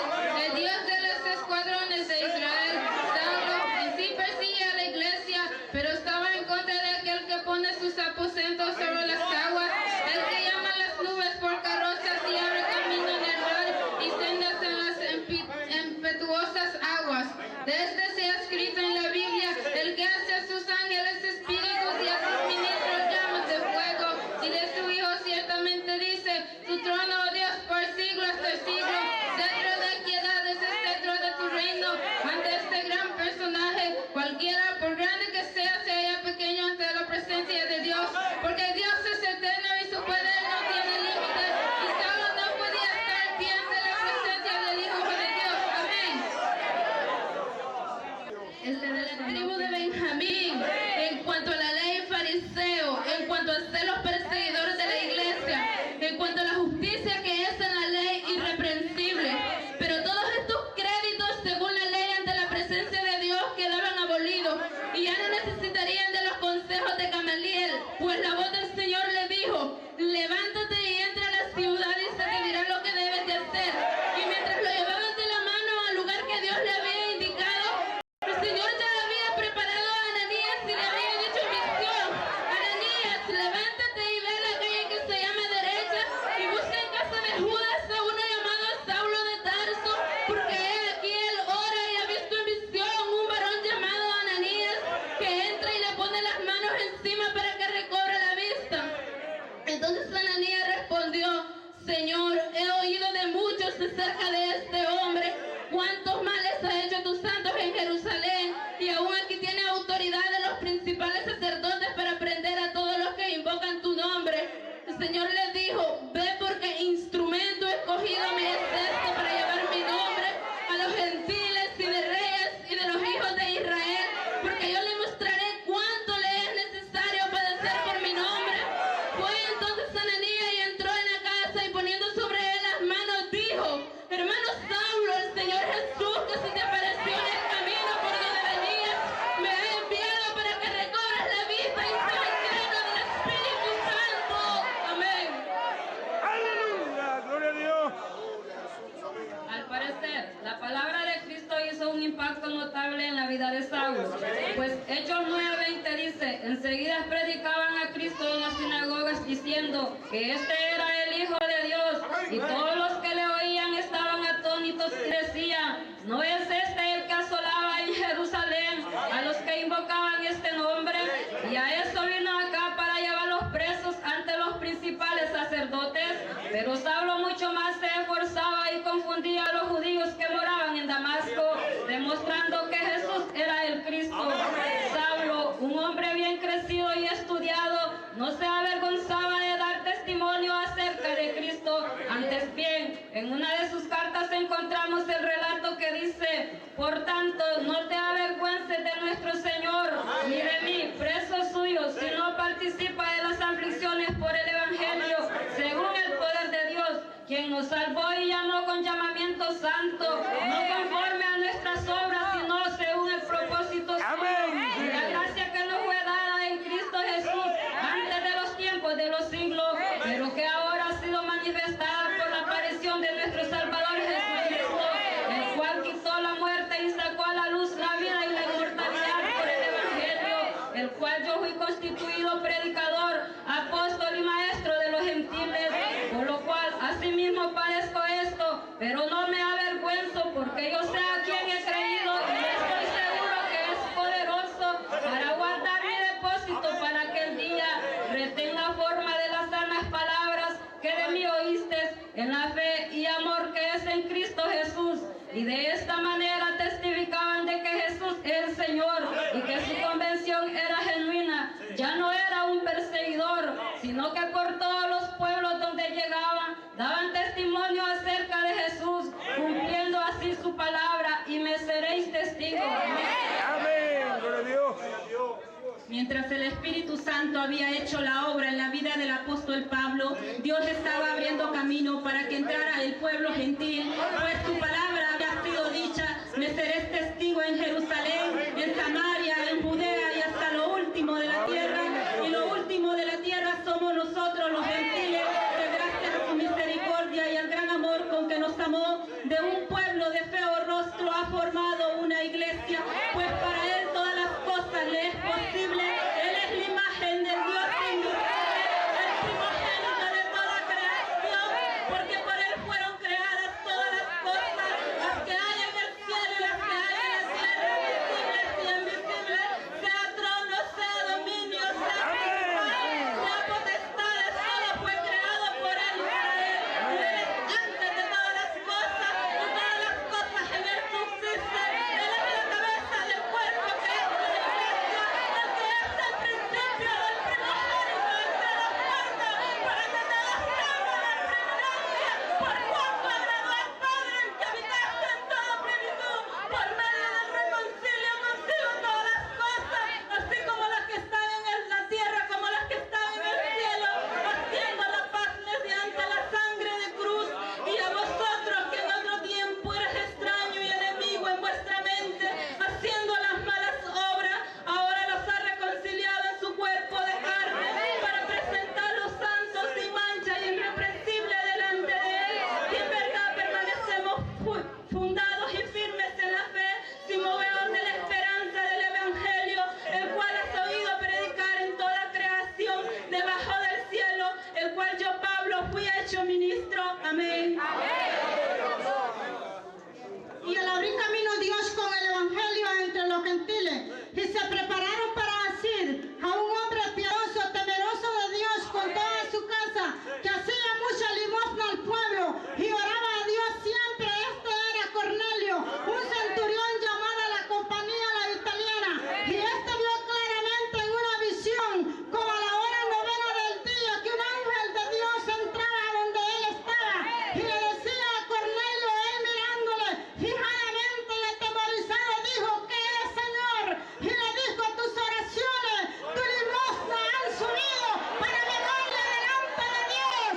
el Dios de los escuadrones de Israel. Saulo en sí persigue a la iglesia, pero estaba en contra de aquel que pone sus aposentos sobre las aguas, el que llama las nubes por carrozas y abre camino en el mar y sendas en las impetuosas aguas. De este se ha escrito en la Biblia: el que hace a sus ángeles espíritus y a sus ministros llamas de fuego. Y de su Hijo ciertamente dice: tu trono, oh Dios, por siglo hasta el siglo. Cetro de equidad es el cetro de tu reino. Ante este gran personaje, cualquiera, por grande que sea, se halla pequeño ante la presencia de Dios, porque Dios es eterno y su poder no tiene límites. Y Saulo no podía estar en pie ante la presencia del Hijo de Dios. Amén. De la tribu de Benjamín, en cuanto a la ley fariseo, en cuanto a ser los perseguidores de la iglesia, en cuanto a la justicia que es en la ley irreprensible. Pero todos estos créditos, según la ley, ante la presencia de Dios, quedaban abolidos y ya no necesitarían de los consejos de Gamaliel, pues la voz del Señor le dijo: levántate y entra a la ciudad y se te dirá lo que debes de hacer. Y mientras lo llevaban de la mano al lugar que Dios le había indicado, el Señor ya le había preparado a Ananías y le había dicho en visión: Ananías, levántate y ve a la calle que se llama derecha y busca en casa de Judas a uno llamado Saulo de Tarso, porque he aquí él ora y ha visto en visión un varón llamado Ananías, que entra y le pone las manos encima para que recobre la vista. Entonces Ananías respondió: Señor, he oído de muchos acerca de este hombre, cuántos males ha hecho tus santos en Jerusalén, y aún aquí tiene autoridad de los principales sacerdotes para prender a todos los que invocan tu nombre. El Señor le dijo: ve, porque instrumento escogido me es este para llevar mi nombre a los gentiles y de reyes y de los hijos de Israel, porque yo le mostraré cuánto le es necesario padecer por mi nombre. Fue entonces Ananías y entró en la casa, y poniendo sobre él las manos dijo: hermano Saulo, el Señor Jesús, que se te apareció en el camino por donde venías, me ha enviado para que recobres la vista y seas lleno del Espíritu Santo. Amén. Aleluya, gloria a Dios. Al parecer, la palabra de Cristo hizo un impacto notable en la vida de Saulo, pues Hechos 9:20 dice: enseguida predicaban a Cristo en las sinagogas diciendo que este era el Hijo de Dios, y todos los que le oían estaban atónitos y decían: ¿no es este el que asolaba en Jerusalén a los que invocaban este nombre? Y a eso vino acá para llevarlos presos ante los principales sacerdotes. Pero Saulo mucho más se esforzaba y confundía a los judíos que moraban en Damasco, demostrando que Jesús era el Cristo. Saulo, un hombre bien crecido y estudiado, no se avergonzaba de dar testimonio acerca de Cristo. Antes bien, en una de sus cartas encontramos el relato que dice: por tanto, no te avergüences de nuestro Señor ni de mí, preso suyo, si no participa de las aflicciones por el Evangelio, según el poder de Dios, quien nos salvó y llamó con llamamiento santo, no conforme a nuestras obras, sino según el propósito suyo, y la gracia que nos fue dada en Cristo Jesús antes de los tiempos de los siglos, pero que ahora ha sido manifestada por la aparición de nuestro Salvador Jesucristo, el cual quitó la muerte y sacó a la luz la vida y la inmortalidad por el Evangelio, el cual yo fui constituido predicador, apóstol y maestro de los gentiles, por lo cual asimismo padezco esto, pero no me avergüenzo, porque yo sé a quién he creído y estoy seguro que es poderoso para guardar mi depósito para aquel día, retenga Cristo Jesús. Y de esta manera testificaban de que Jesús es el Señor y que su convención era genuina. Ya no era un perseguidor, sino que por todos los pueblos donde llegaban, daban testimonio acerca de Jesús, cumpliendo así su palabra, y me seréis testigos. Amén. Gloria a Dios. Mientras el Espíritu Santo había hecho la obra en la vida del apóstol Pablo, Dios estaba abriendo camino para que entrara el pueblo gentil, pues su palabra había sido dicha: me seréis testigo en Jerusalén, en Samaria, en Judea y hasta lo último de la tierra. Y lo último de la tierra somos nosotros los gentiles, que gracias a su misericordia y al gran amor con que nos amó, de un pueblo de feo rostro ha formado una iglesia, pues para él todas las cosas le es posible. Él es la imagen del Dios invisible, el primogénito de toda creación, porque por él fueron creadas todas las cosas, las que hay en el cielo y las que hay en la tierra, visibles y invisibles, sea trono, sea dominio, sea principado, sea potestades, todo fue creado por él y para él. Y él es antes de todas las cosas, y todas las cosas en él subsisten. Él es la cabeza del cuerpo, que es la iglesia, el que es el principio del primogénito entre los muertos, para que te das cargo de la preeminencia, por cuanto agradó al Padre en que habitase en toda plenitud, por medio del reconcilio consigo todas las cosas, así como las que están en la tierra como las que están en el cielo, haciendo la paz mediante la sangre de cruz. Y a vosotros, que en otro tiempo eres extraño y enemigo en vuestra mente, haciendo las malas obras, ahora los ha reconciliado en su cuerpo de carne, para presentarlos santos sin mancha y irreprensibles delante de él. Y en verdad permanecemos fundados y firmes en la fe, sin moveos de la esperanza del Evangelio, el cual has oído predicar en toda creación debajo del cielo, el cual yo, Pablo, fui hecho ministro. Amén. Y al abrir camino Dios con el Evangelio entre los gentiles, y se prepararon para asir a un hombre piadoso, temeroso de Dios, con toda su casa, que hacía mucha limosna al pueblo y oraba a Dios siempre. Este era Cornelio, un centurión llamado a la compañía la italiana, y este vio claramente en una visión, como a la hora 9 del día, que un ángel de Dios entraba donde él estaba, y le decía a Cornelio, él mirándole fijadamente y atemorizado, dijo: ¿qué es, Señor? Y le dijo: tus oraciones, tu limosna han subido para memoria delante de Dios.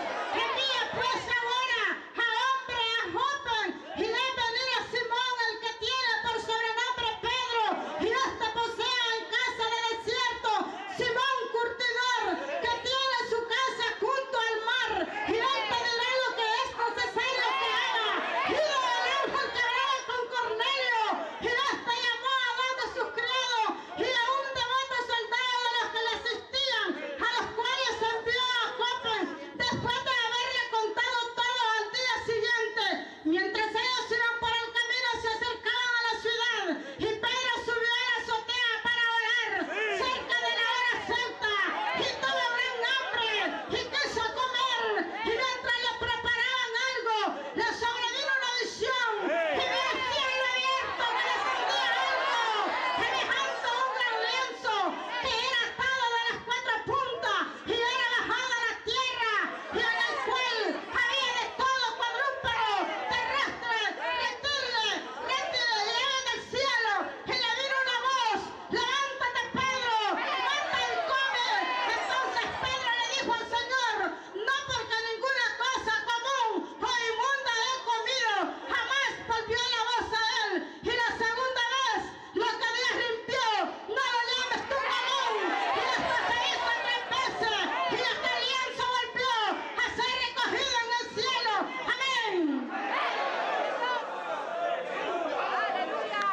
Envía pues ahora a hombre a Jope, y de venir a Simón, el que tiene por sobrenombre Pedro, y este posea en casa de desierto Simón curtidor, que tiene su casa junto al mar, y él te dirá lo que es necesario que haga. Y el ángel que hablaba con Cornelio, y este llamó a 2 de sus criados y a un devoto soldado de los que le asistían, a los cuales envió a Jope, después de haberle contado todo al día siguiente. Mientras ellos iban por el camino, se acercaban a la ciudad, y Pedro subió a la azotea para orar cerca de la hora santa, y tuvo gran hambre y quiso comer, y mientras le preparaban algo, le sobrevino una visión, y vio el cielo abierto, que descendía algo semejante a un gran lienzo, que era atado de las 4 puntas y era bajado a la tierra, y en el cual había de todo: cuadrúpedo, terrestre, reptiles y aves del cielo. Y le vino una voz: levántate, Pedro, mata y come. Entonces Pedro le dijo al Señor: no, porque ninguna cosa común o inmunda he comido. Jamás volvió la voz a él. Y la segunda vez, lo que Dios limpió, no lo llames tú común. Y esto se hizo 3 veces, y aquel lienzo volvió a ser recogido en el cielo. Amén.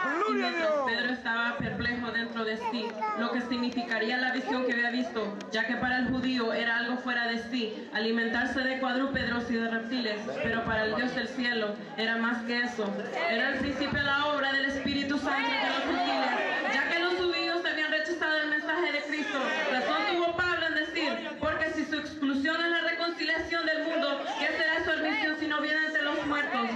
Gloria Y a mientras Dios. Pedro estaba perplejo dentro de sí, lo que significaría la visión que había visto, ya que para el judío era algo fuera de sí, alimentarse de cuadrúpedos y de reptiles, pero para el Dios del cielo era más que eso. Era el principio de la obra del Espíritu Santo de los gentiles, ya que los judíos habían rechazado el mensaje de Cristo. Razón tuvo Pablo en decir: porque si su exclusión es la reconciliación del mundo, ¿qué será su admisión si no viene entre los muertos?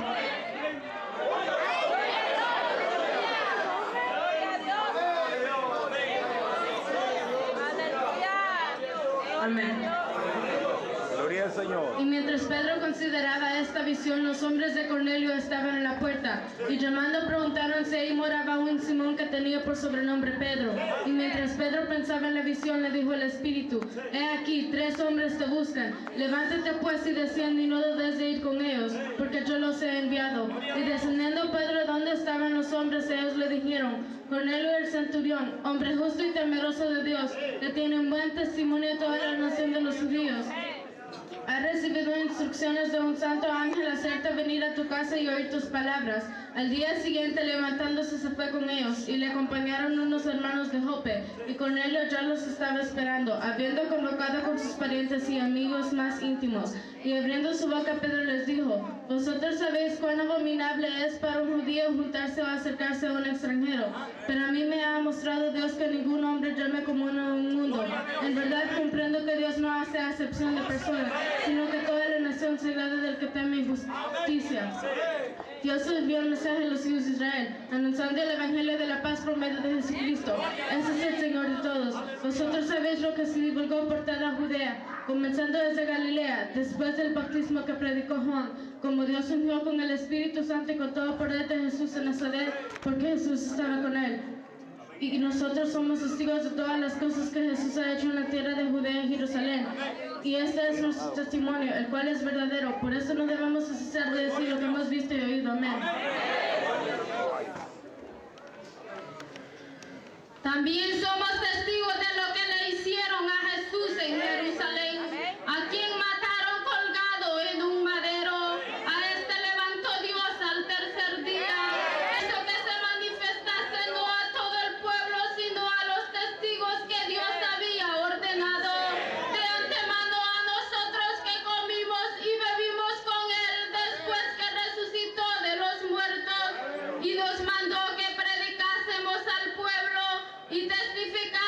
consideraba esta visión, los hombres de Cornelio estaban en la puerta, y llamando preguntaron si ahí moraba un Simón que tenía por sobrenombre Pedro. Y mientras Pedro pensaba en la visión, le dijo el Espíritu: he aquí, 3 hombres te buscan. Levántate pues y desciende, y no dudes de ir con ellos, porque yo los he enviado. Y descendiendo Pedro donde estaban los hombres, ellos le dijeron: Cornelio el centurión, hombre justo y temeroso de Dios, que tiene un buen testimonio de toda la nación de los judíos, ha recibido instrucciones de un santo ángel hacerte venir a tu casa y oír tus palabras. Al día siguiente, levantándose, se fue con ellos, y le acompañaron unos hermanos de Jope, y Cornelio ya los estaba esperando, habiendo convocado con sus parientes y amigos más íntimos. Y abriendo su boca, Pedro les dijo: vosotros sabéis cuán abominable es para un judío juntarse o acercarse a un extranjero, pero a mí me ha mostrado Dios que ningún hombre llame común a un mundo. En verdad comprendo que Dios no hace acepción de personas, sino que toda la nación se agrada del que teme justicia. Dios envió el mensaje a los hijos de Israel, anunciando el evangelio de la paz por medio de Jesucristo. Ese es el Señor de todos. Vosotros sabéis lo que se divulgó por toda Judea, comenzando desde Galilea, después del bautismo que predicó Juan, como Dios ungió con el Espíritu Santo y con todo poder de Jesús en Nazaret, porque Jesús estaba con él. Y nosotros somos testigos de todas las cosas que Jesús ha hecho en la tierra de Judea y Jerusalén. Y este es nuestro testimonio, el cual es verdadero. Por eso no debemos cesar de decir lo que hemos visto y oído. Amén. También somos testigos de lo que le hicieron a Jesús en Jerusalén, a quien mataron colgado en un madero. A este levantó Dios al tercer día, eso que se manifestase no a todo el pueblo, sino a los testigos que Dios había ordenado de antemano a nosotros que comimos y bebimos con él después que resucitó de los muertos, y nos mandó que predicásemos al pueblo y testificar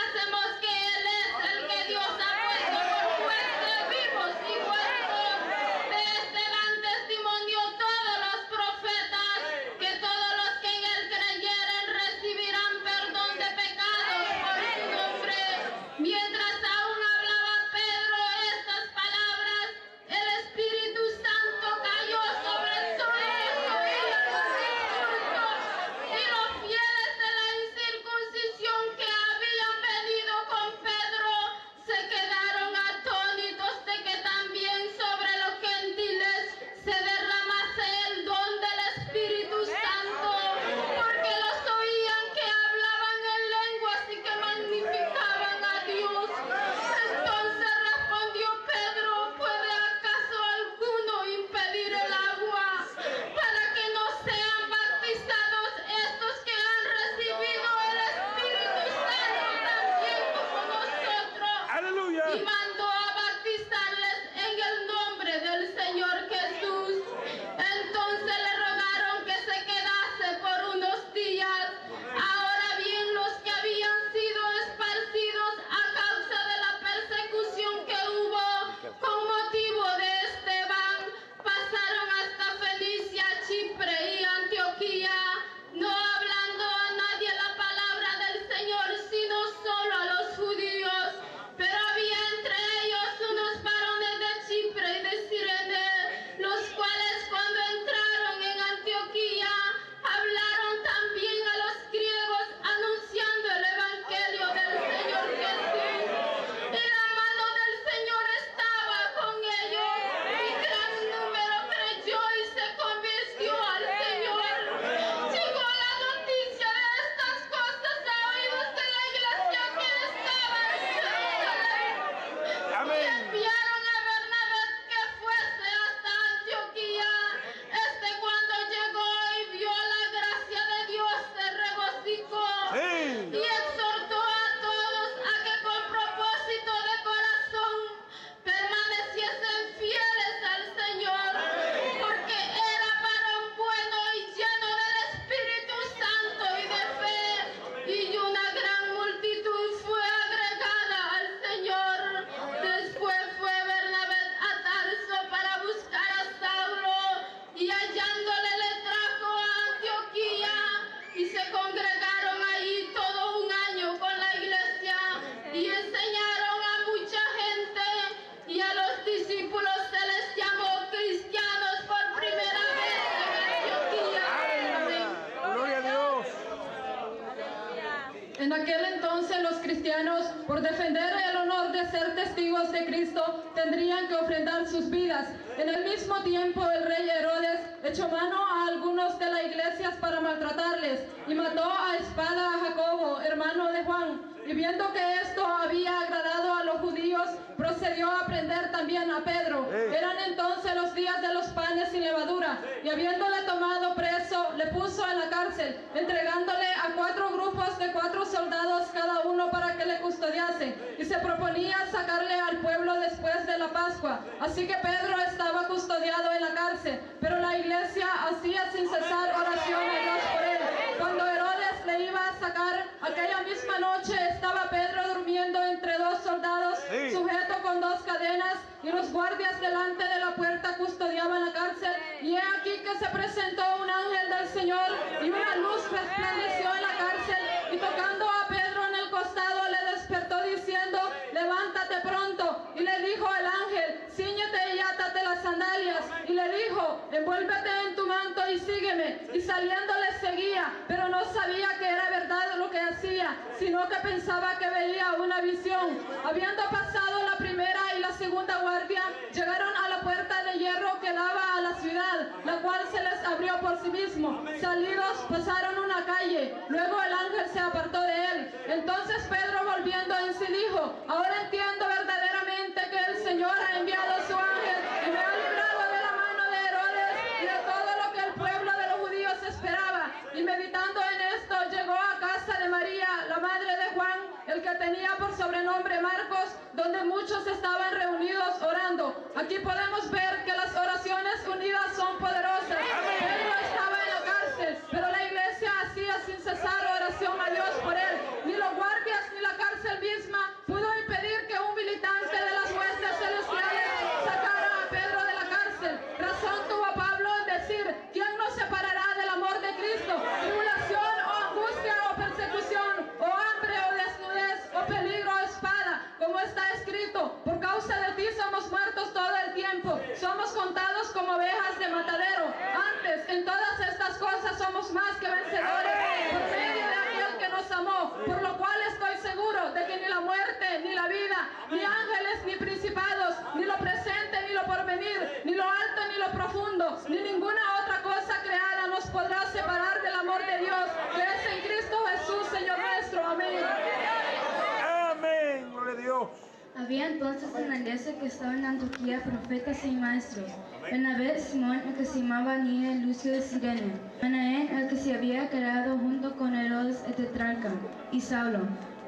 En aquel entonces los cristianos, por defender el honor de ser testigos de Cristo, tendrían que ofrendar sus vidas. En el mismo tiempo el rey Herodes echó mano a algunos de las iglesias para maltratarles y mató a espada a Jacobo, hermano de Juan. Y viendo que esto había agradado a los judíos, procedió a prender también a Pedro. Eran entonces los días de los panes sin levadura, y habiéndole tomado preso, le puso en la cárcel, entregándole a 4 grupos de 4 soldados cada uno para que le custodiasen, y se proponía sacarle al pueblo después de la Pascua. Así que Pedro estaba custodiado en la cárcel, pero la iglesia hacía sin cesar oración a Dios por él. Cuando Herodes le iba a sacar, aquella misma noche estaba Pedro durmiendo entre 2 soldados, sujeto con 2 cadenas, y los guardias delante de la puerta custodiaban la cárcel. Y he aquí que se presentó un ángel del Señor, y una luz resplandeció en la cárcel, y tocando a Pedro en el costado le despertó diciendo: levántate pronto. Y le dijo el ángel: cíñete y átate las sandalias. Y le dijo: envuélvete en tu manto y sígueme. Y saliendo le seguía, pero no sabía que era verdad lo que hacía, sino que pensaba que veía una visión. Habiendo pasado la primera y la segunda guardia, llegaron a la puerta de hierro que daba a la ciudad, la cual se les abrió por sí mismo. Salidos pasaron una calle, luego el ángel se apartó de él. Entonces Pedro, volviendo en sí, dijo: ahora entiendo verdaderamente que el Señor ha enviado su ángel y me ha librado de la mano de Herodes y de todo lo que el pueblo de los judíos esperaba. Y meditando en esto, llegó a casa de María, la madre de Juan, el que tenía por sobrenombre Marcos, donde muchos estaban reunidos orando. Aquí podemos ver que las oraciones unidas son poderosas. Pedro estaba en la cárcel, pero la iglesia hacía sin cesar oración a Dios por él. Ni los guardias ni la cárcel misma pudo impedir que un militante de las huestes celestiales sacara a Pedro de la cárcel. Razón tuvo Pablo en decir: ¿quién nos separará del amor de Cristo? Tribulación o angustia o persecución o hambre o desnudez o peligro o espada, como está escrito: por causa de ti somos muertos todo el tiempo, somos contados como ovejas de matadero. Antes, en todas estas cosas somos más que vencedores por medio de aquel que nos amó, por lo cual estoy seguro de que ni la muerte, ni la vida, ni ángeles, ni principados, ni lo presente, ni lo porvenir, ni lo alto, ni lo profundo, ni ninguna otra cosa creada nos podrá separar del amor de Dios, que es en Cristo Jesús, Señor nuestro. Amén. Amén, gloria a Dios. Había entonces en la iglesia que estaba en Antioquía profetas y maestros: Bernabé, Simón, el que se llamaba Niño, Lucio de Cirene, Manaén, el que se había quedado junto con Herodes el tetrarca, y Saulo.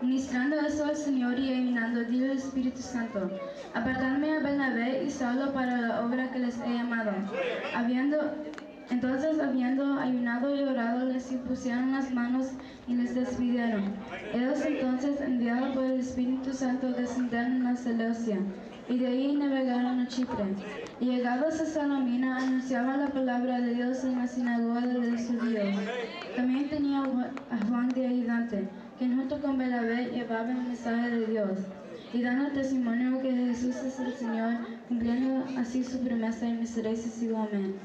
Ministrando eso al Señor y ayunando, dijo el Espíritu Santo: apartadme a Bernabé y Saulo para la obra que les he llamado. Entonces, habiendo ayunado y orado, les impusieron las manos y les despidieron. Ellos entonces, enviados por el Espíritu Santo, descendieron a Seleucia, y de ahí navegaron a Chipre. Y llegados a Salamina, anunciaban la palabra de Dios en la sinagoga de los judíos. También tenía a Juan de ayudante, quien junto con Bernabé llevaba el mensaje de Dios, y dando testimonio que Jesús es el Señor, cumpliendo así su promesa, y me seréis testigos. Amén.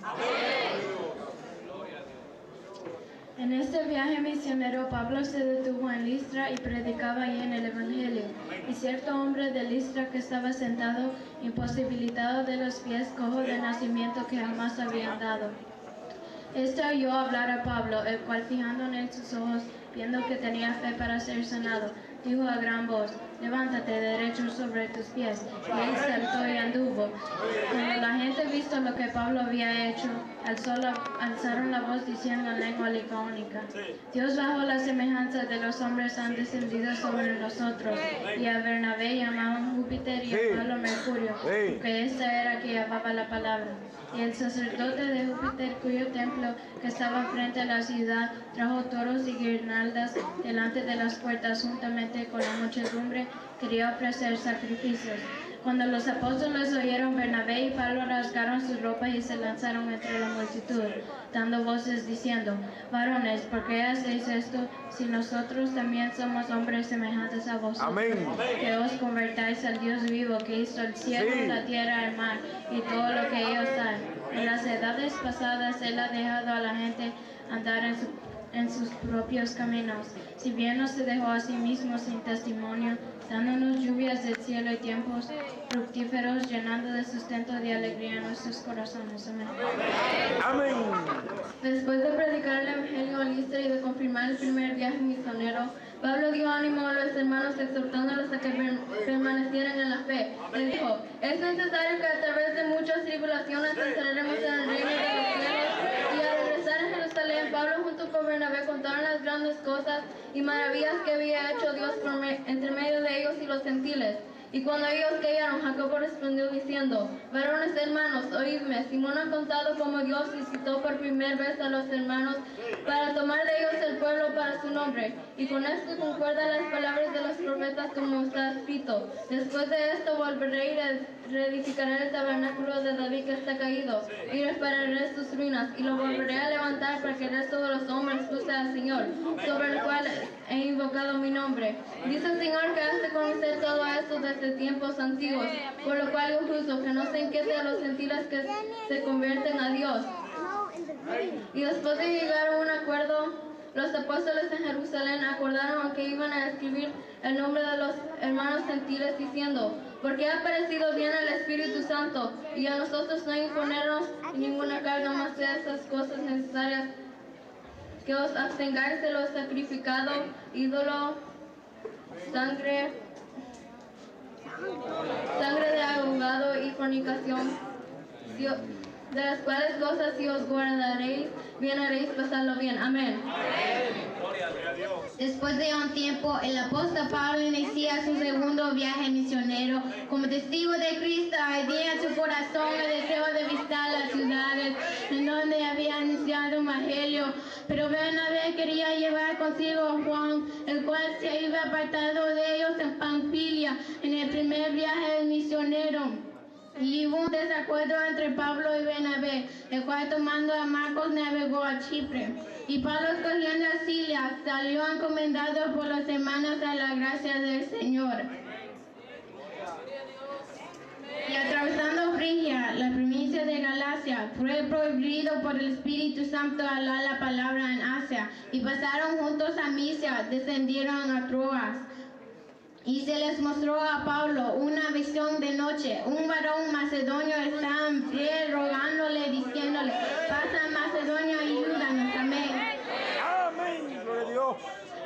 En este viaje misionero, Pablo se detuvo en Listra y predicaba allí en el Evangelio. Y cierto hombre de Listra que estaba sentado, imposibilitado de los pies, cojo de nacimiento, que jamás había andado. Este oyó hablar a Pablo, el cual, fijando en él sus ojos, viendo que tenía fe para ser sanado, dijo a gran voz: levántate derecho sobre tus pies. Y él saltó y anduvo. Cuando la gente visto lo que Pablo había hecho, alzaron la voz diciendo en lengua licáonica: Dios, bajo la semejanza de los hombres, han descendido sobre nosotros. Y a Bernabé llamaban Júpiter y a Pablo Mercurio, porque esta era que llevaba la palabra. Y el sacerdote de Júpiter, cuyo templo que estaba frente a la ciudad, trajo toros y guirnaldas delante de las puertas juntamente con la muchedumbre, quería ofrecer sacrificios. Cuando los apóstoles oyeron, Bernabé y Pablo rasgaron sus ropas y se lanzaron entre la multitud, dando voces diciendo: varones, ¿por qué hacéis esto, si nosotros también somos hombres semejantes a vosotros? Amén. Que os convertáis al Dios vivo, que hizo el cielo, la tierra, el mar y todo lo que ellos hay. En las edades pasadas Él ha dejado a la gente andar en sus propios caminos. Si bien no se dejó a sí mismo sin testimonio, dándonos lluvias del cielo y tiempos fructíferos, llenando de sustento de alegría nuestros corazones. Amén. Amén. Después de predicar el Evangelio a Listra y de confirmar el primer viaje misionero, Pablo dio ánimo a los hermanos exhortándolos a que permanecieran en la fe. Les dijo: es necesario que a través de muchas tribulaciones entraremos en el reino de los cielos. Y al regresar a Jerusalén, Pablo junto con Bernabé contaron las grandes cosas y maravillas que había hecho Dios entre medio de ellos y los gentiles. Y cuando ellos callaron, Jacobo respondió diciendo: varones hermanos, oídme. Simón ha contado cómo Dios visitó por primera vez a los hermanos para tomar de ellos el pueblo para su nombre. Y con esto concuerdan las palabras de los profetas como está escrito: después de esto volveré y reedificaré el tabernáculo de David que está caído, y repararé sus ruinas, y lo volveré a levantar para que el resto de los hombres use al Señor, sobre el cual he invocado mi nombre. Dice el Señor que hace conocer todo esto desde tiempos antiguos, por lo cual yo juzgo que no se inquiete a los gentiles que se convierten a Dios. Y después de llegar a un acuerdo, los apóstoles en Jerusalén acordaron que iban a escribir el nombre de los hermanos gentiles diciendo: porque ha parecido bien al Espíritu Santo y a nosotros no imponernos ninguna carga más de esas cosas necesarias, que os abstengáis de lo sacrificado, ídolo, sangre de ahogado y fornicación, de las cuales cosas si os guardaréis, bien haréis pasarlo bien. Amén. Después de un tiempo, el apóstol Pablo inicia su segundo viaje misionero. Como testigo de Cristo, ardía en su corazón el deseo de visitar las ciudades en donde había anunciado un evangelio. Pero Bernabé quería llevar consigo a Juan, el cual se iba apartado de ellos en Panfilia en el primer viaje misionero. Y hubo un desacuerdo entre Pablo y Bernabé, el cual tomando a Marcos navegó a Chipre. Y Pablo, escogiendo a Silas, salió encomendado por los hermanos a la gracia del Señor. Y atravesando Frigia, la provincia de Galacia, fue prohibido por el Espíritu Santo hablar la palabra en Asia. Y pasaron juntos a Misia, descendieron a Troas. Y se les mostró a Pablo una visión de noche. Un varón macedonio estaba en pie rogándole, diciéndole: pasa a Macedonia y ayúdanos. Amén. Amén. Gloria a Dios.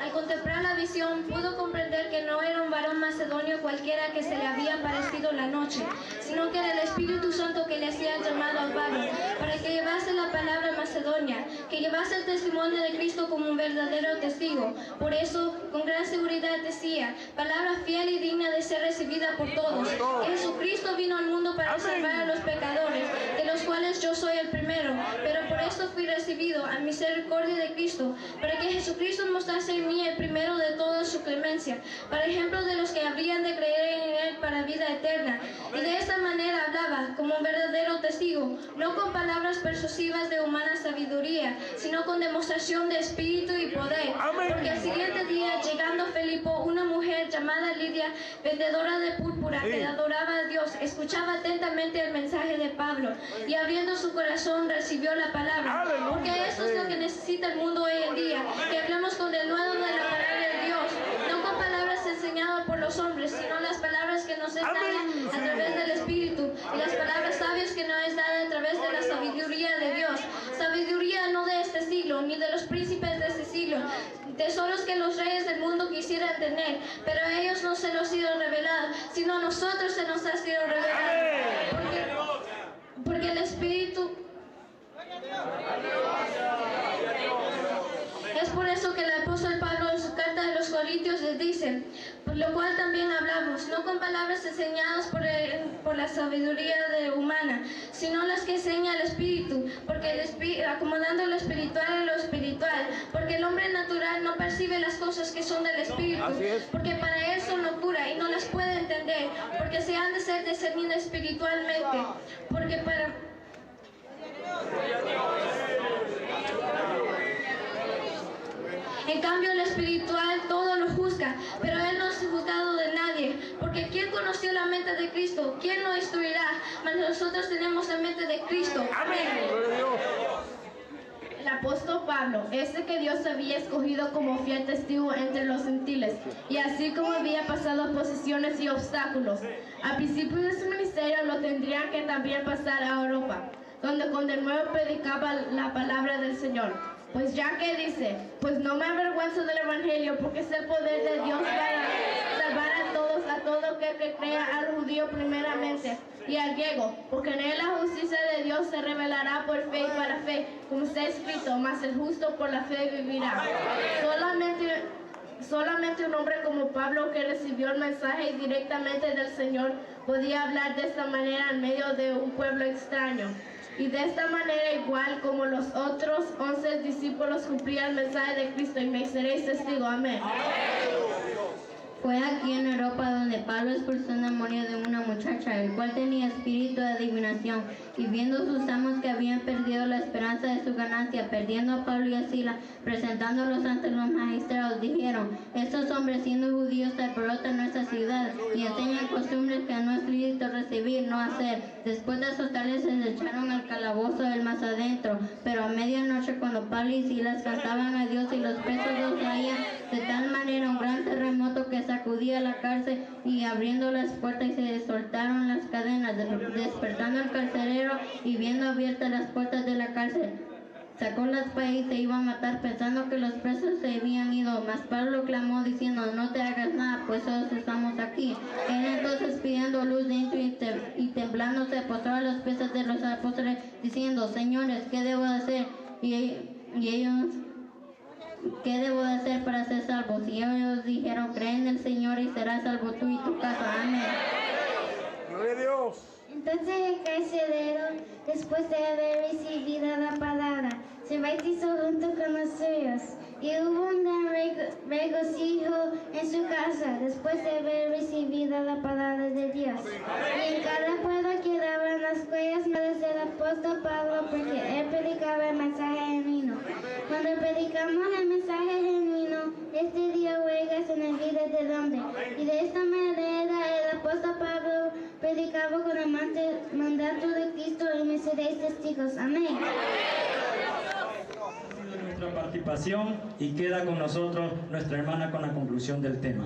Al contemplar la visión, pudo comprender que no era un varón macedonio cualquiera que se le había aparecido la noche, sino que era el Espíritu Santo que le hacía el llamado a Pablo, para que llevase la palabra a Macedonia, que llevase el testimonio de Cristo como un verdadero testigo. Por eso, con gran seguridad decía: palabra fiel y digna de ser recibida por todos, que Jesucristo vino al mundo para salvar a los pecadores, de los cuales yo soy el primero, pero por esto fui recibido a misericordia de Cristo, para que Jesucristo mostrase en mí el primero de toda su clemencia, para ejemplo de los que habrían de creer en él para vida eterna. Y de esta manera hablaba como un verdadero testigo, no con palabras persuasivas de humana sabiduría, sino con demostración de espíritu y poder. Porque al siguiente día, llegando a Filipo, una mujer llamada Lidia, vendedora de púrpura, que adoraba a Dios, escuchaba atentamente el mensaje de Pablo, y abriendo su corazón recibió la palabra. Porque eso es lo que necesita el mundo hoy en día, que hablemos con denuedo de la palabra de Dios, no con palabras enseñadas por los hombres, sino las palabras que nos es dada a través del Espíritu, y las palabras sabias que nos es dada a través de la sabiduría de Dios. Sabiduría no de este siglo, ni de los príncipes de este siglo, tesoros que los reyes del mundo quisieran tener, pero a ellos no se los ha sido revelado, sino a nosotros se nos ha sido revelado. Porque el Espíritu... Es por eso que el apóstol Pablo en su carta de los Corintios les dice: por lo cual también hablamos, no con palabras enseñadas por la sabiduría humana, sino las que enseña el Espíritu, porque acomodando lo espiritual a lo espiritual, porque el hombre natural no percibe las cosas que son del Espíritu, porque para él son locura y no las puede entender, porque se han de ser discernidas espiritualmente, porque para... En cambio, el espiritual todo lo juzga, pero él no es juzgado de nadie, porque ¿quién conoció la mente de Cristo? ¿Quién lo instruirá? Mas nosotros tenemos la mente de Cristo. Amén. El apóstol Pablo, ese que Dios había escogido como fiel testigo entre los gentiles, y así como había pasado oposiciones y obstáculos, al principio de su ministerio lo tendrían que también pasar a Europa, donde con de nuevo predicaba la palabra del Señor. Pues ya que dice, pues no me avergüenzo del Evangelio, porque es el poder de Dios para salvar a todo aquel que crea, al judío primeramente y al griego, porque en él la justicia de Dios se revelará por fe y para fe, como está escrito, mas el justo por la fe vivirá. Solamente un hombre como Pablo, que recibió el mensaje directamente del Señor, podía hablar de esta manera en medio de un pueblo extraño. Y de esta manera, igual como los otros 11 discípulos, cumplían el mensaje de Cristo, y me seréis testigo. Amén. Fue aquí en Europa donde Pablo expulsó un demonio de una muchacha, el cual tenía espíritu de adivinación, y viendo sus amos que habían perdido la esperanza de su ganancia, perdiendo a Pablo y a Silas, presentándolos ante los magistrados, dijeron: estos hombres, siendo judíos, se alborotan nuestra ciudad y enseñan costumbres que no es lícito recibir, no hacer. Después de azotarles, se les echaron al calabozo del más adentro. Pero a medianoche, cuando Pablo y Silas cantaban a Dios y los presos los oían, de tal manera un gran terremoto que sacudía la cárcel, y abriendo las puertas y se soltaron las cadenas, despertando el carcelero y viendo abiertas las puertas de la cárcel, sacó la espada y se iba a matar, pensando que los presos se habían ido. Mas Pablo clamó diciendo: no te hagas nada, pues todos estamos aquí. Él entonces, pidiendo luz dentro y temblando, se postró a los pies de los apóstoles, diciendo: señores, ¿qué debo hacer? Y ellos: ¿qué debo de hacer para ser salvos? Y ellos dijeron: cree en el Señor y serás salvo tú y tu casa. Amén. Gloria a Dios. Entonces el carcelero, después de haber recibido la palabra, se bautizó junto con los suyos, y hubo un gran regocijo en su casa, después de haber recibido la palabra de Dios. Y en cada pueblo quedaban las huellas del apóstol Pablo, porque él predicaba el mensaje genuino. Cuando predicamos el mensaje genuino, este dio huelgas en la vida del hombre, y de esta manera el apóstol Pablo predicaba con el mandato de Cristo, y me seréis testigos. Amén. Nuestra participación, y queda con nosotros nuestra hermana con la conclusión del tema.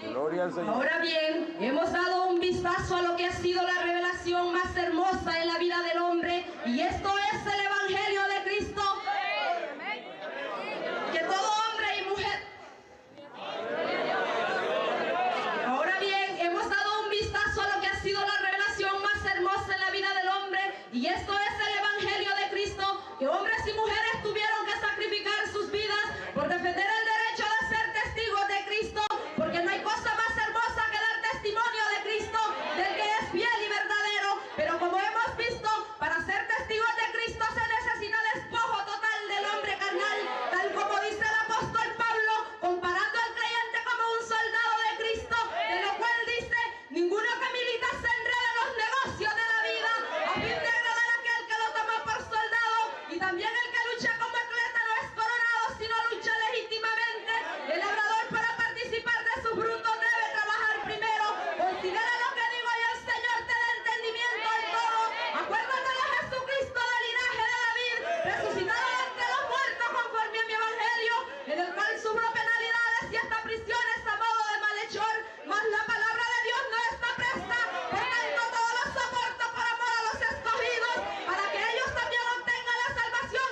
Gloria al Señor. Ahora bien, hemos dado un vistazo a lo que ha sido la revelación más hermosa en la vida del hombre, y esto es el Evangelio de Cristo. Que todo hombre y mujer... Ahora bien, hemos dado un vistazo a lo que ha sido la revelación más hermosa en la vida del hombre, y esto es el Evangelio de Cristo, que hombres y mujeres tuvieron que sacrificar sus vidas por defender el derecho de ser testigos de Cristo, porque no hay cosa más hermosa que dar testimonio de Cristo, del que es fiel y verdadero. Pero como hemos visto, para ser testigos de Cristo se necesita despojo total del hombre carnal, tal como dice el apóstol Pablo, comparando al creyente como un soldado de Cristo, de lo cual dice: ninguno que milita se enreda en los negocios de la vida, a fin de agradar a aquel que lo toma por soldado. Y también el que lucha como atleta no es coronado, sino lucha legítimamente. El labrador, para participar de sus frutos, debe trabajar primero. Considera lo que digo, y el Señor te dé entendimiento en todo. Acuérdate de Jesucristo, del linaje de David, resucitado de entre los muertos conforme a mi evangelio, en el cual sufro penalidades y hasta prisiones a modo de malhechor. Mas la palabra de Dios no está presta, por tanto todo lo soporto por amor a los escogidos, para que ellos también obtengan la salvación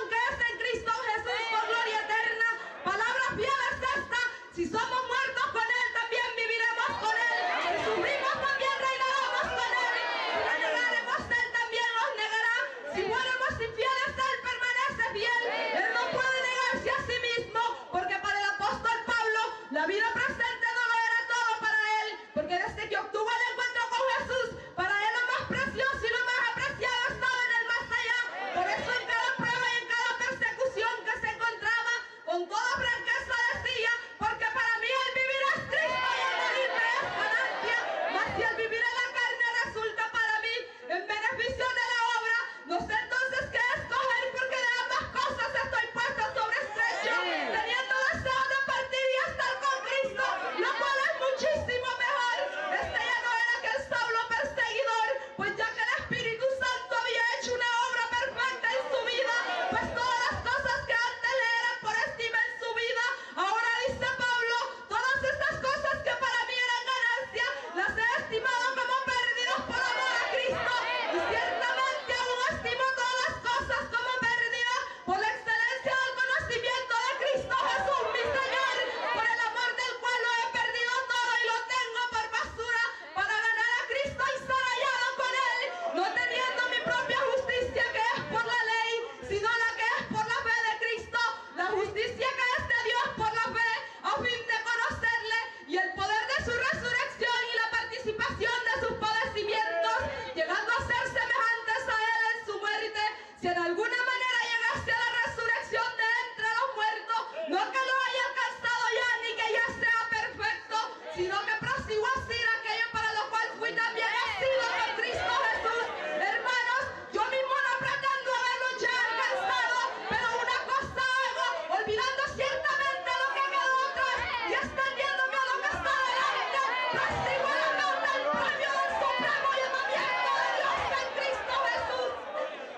Pues todas las cosas que antes le eran por estima en su vida, ahora dice Pablo, todas estas cosas que para mí eran ganancia, las he estimado como perdidas por amor a Cristo. Y ciertamente aún estimo todas las cosas como perdidas por la excelencia del conocimiento de Cristo Jesús, mi Señor, por el amor del cual lo he perdido todo y lo tengo por basura para ganar a Cristo y ser hallado con Él, no teniendo mi propia justicia que es por la ley, sino la que es por la fe de Cristo, la justicia que es de Dios por la fe, a fin de conocerle y el poder de su resurrección y la participación de sus padecimientos, llegando a ser semejantes a Él en su muerte, si en alguna manera llegase a la resurrección de entre los muertos, no que lo haya alcanzado ya ni que ya sea perfecto, sino que prosigo a hacer aquello para lo cual fui también nacido por Cristo Jesús. Hermanos, yo mismo no pretendo haberlo ya alcanzado, pero una cosa hago, olvidando ciertamente lo que quedó atrás y extendiéndome a lo que está delante, prosigo a la meta del premio del supremo llamamiento de Dios en Cristo Jesús.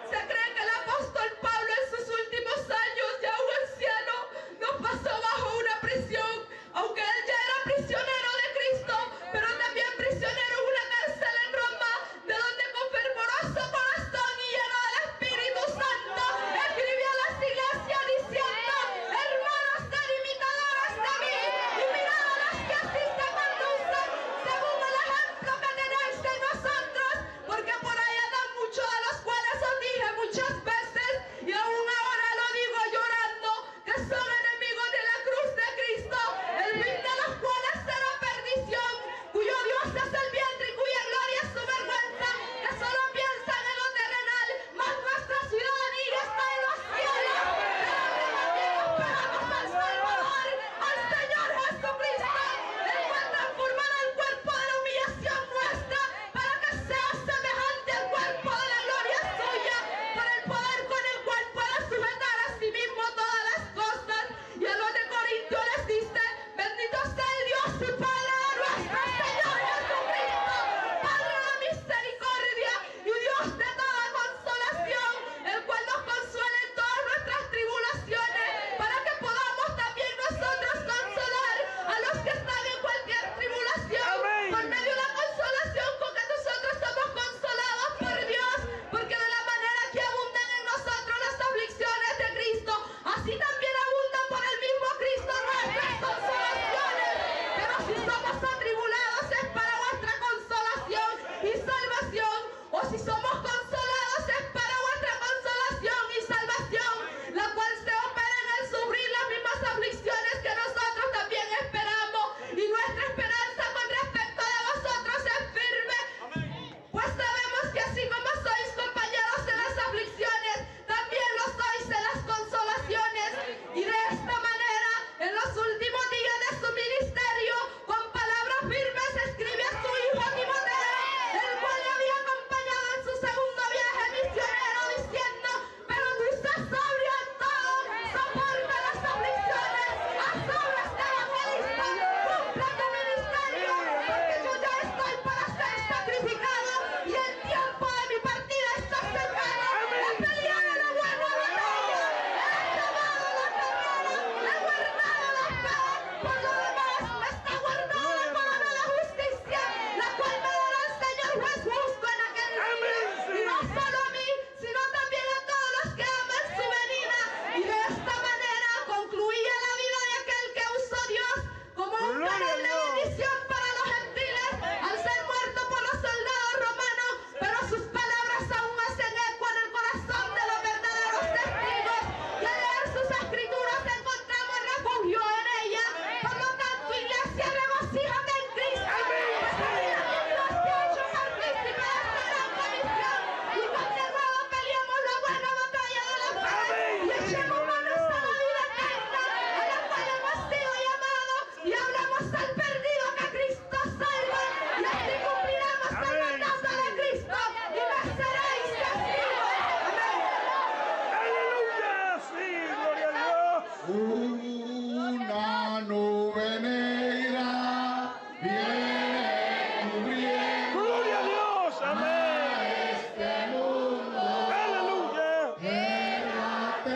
Se cree que el apóstol Pablo en sus últimos años, ya un anciano, no pasó bajo una prisión, aunque él ya era prisionero de Cristo, pero también prisionero en una cárcel en Roma, de donde con fervoroso corazón y lleno del Espíritu Santo escribió a las iglesias diciendo: hermanos, sed imitadores de mí y mirad a los que así se conducen según el ejemplo que tenéis de nosotros, porque por ahí andan muchos de los cuales os dije muchas veces y aún ahora lo digo llorando, que son enemigos de la cruz de Cristo, el fin de los cuales será perdición, cuyo Dios es el vientre y cuya gloria es su vergüenza, que solo piensan en lo terrenal, mas nuestra ciudadanía está en los cielos. Esperamos al Salvador, al Señor Jesucristo, el cual transformará el cuerpo de la humillación nuestra para que sea semejante al cuerpo de la gloria suya, por el poder con el cual pueda sujetar a sí mismo todas las cosas. Y a los de Corinto les dice: bendito sea el Dios y Padre de nuestro Señor Jesucristo, Padre de misericordia y Dios de toda consolación, el cual nos consuela en todas nuestras tribulaciones, para que podamos también nosotros consolar a los que están en cualquier tribulación, por medio de la consolación con que nosotros somos consolados por Dios, porque de la manera que abundan en nosotros las aflicciones de Cristo, así también abundan por el mismo Cristo nuestras consolaciones. Pero si somos atribulados es para vuestra consolación y salvación, o si somos consolados es para vuestra consolación y salvación, la cual se opera en el sufrir las mismas aflicciones que nosotros también esperamos, y nuestra esperanza con respecto de vosotros es firme. Pues sabemos que así como sois compañeros en las aflicciones, también lo sois en las consolaciones. Y de esta manera, en los últimos días de su ministerio, con palabras firmes escribe a su hijo Timoteo, el cual le había acompañado en su segundo viaje misionero, diciendo: pero tú estás sobrio en todo, soporta las aflicciones, haz obras de evangelista, cumple tu ministerio, porque yo ya estoy para ser sacrificado y el tiempo de mi partida está cercano. He peleado la buena batalla, he acabado la carrera, he guardado la fe, por lo demás me está guardada la corona de justicia, la cual me dará el Señor juez justo en aquel día, y no solo a mí, sino también a todos los que aman su venida. Y de esta manera concluía la vida de aquel que usó Dios como un canal de bendición para los gentiles, al ser muerto por los soldados romanos, pero sus palabras aún hacen eco en el corazón de los verdaderos testigos, que al leer sus escrituras encontramos refugio en ella. Por lo tanto, iglesia, regocíjate en Cristo, pues mira que Dios te ha hecho partícipe de esta gran comisión, y con de nuevo peleamos la buena batalla de la fe, y echemos manos a la vida eterna, a la cual hemos sido llamados, y hablamos al perdido que Cristo salva, y así cumpliremos el mandato de Cristo, y me seréis testigos. Amén. ¡Aleluya! ¡Sí! ¡Gloria a Dios! Una nube negra viene cubriendo ¡Gloria a Dios! ¡Amén! este mundo. ¡Aleluya! Quédate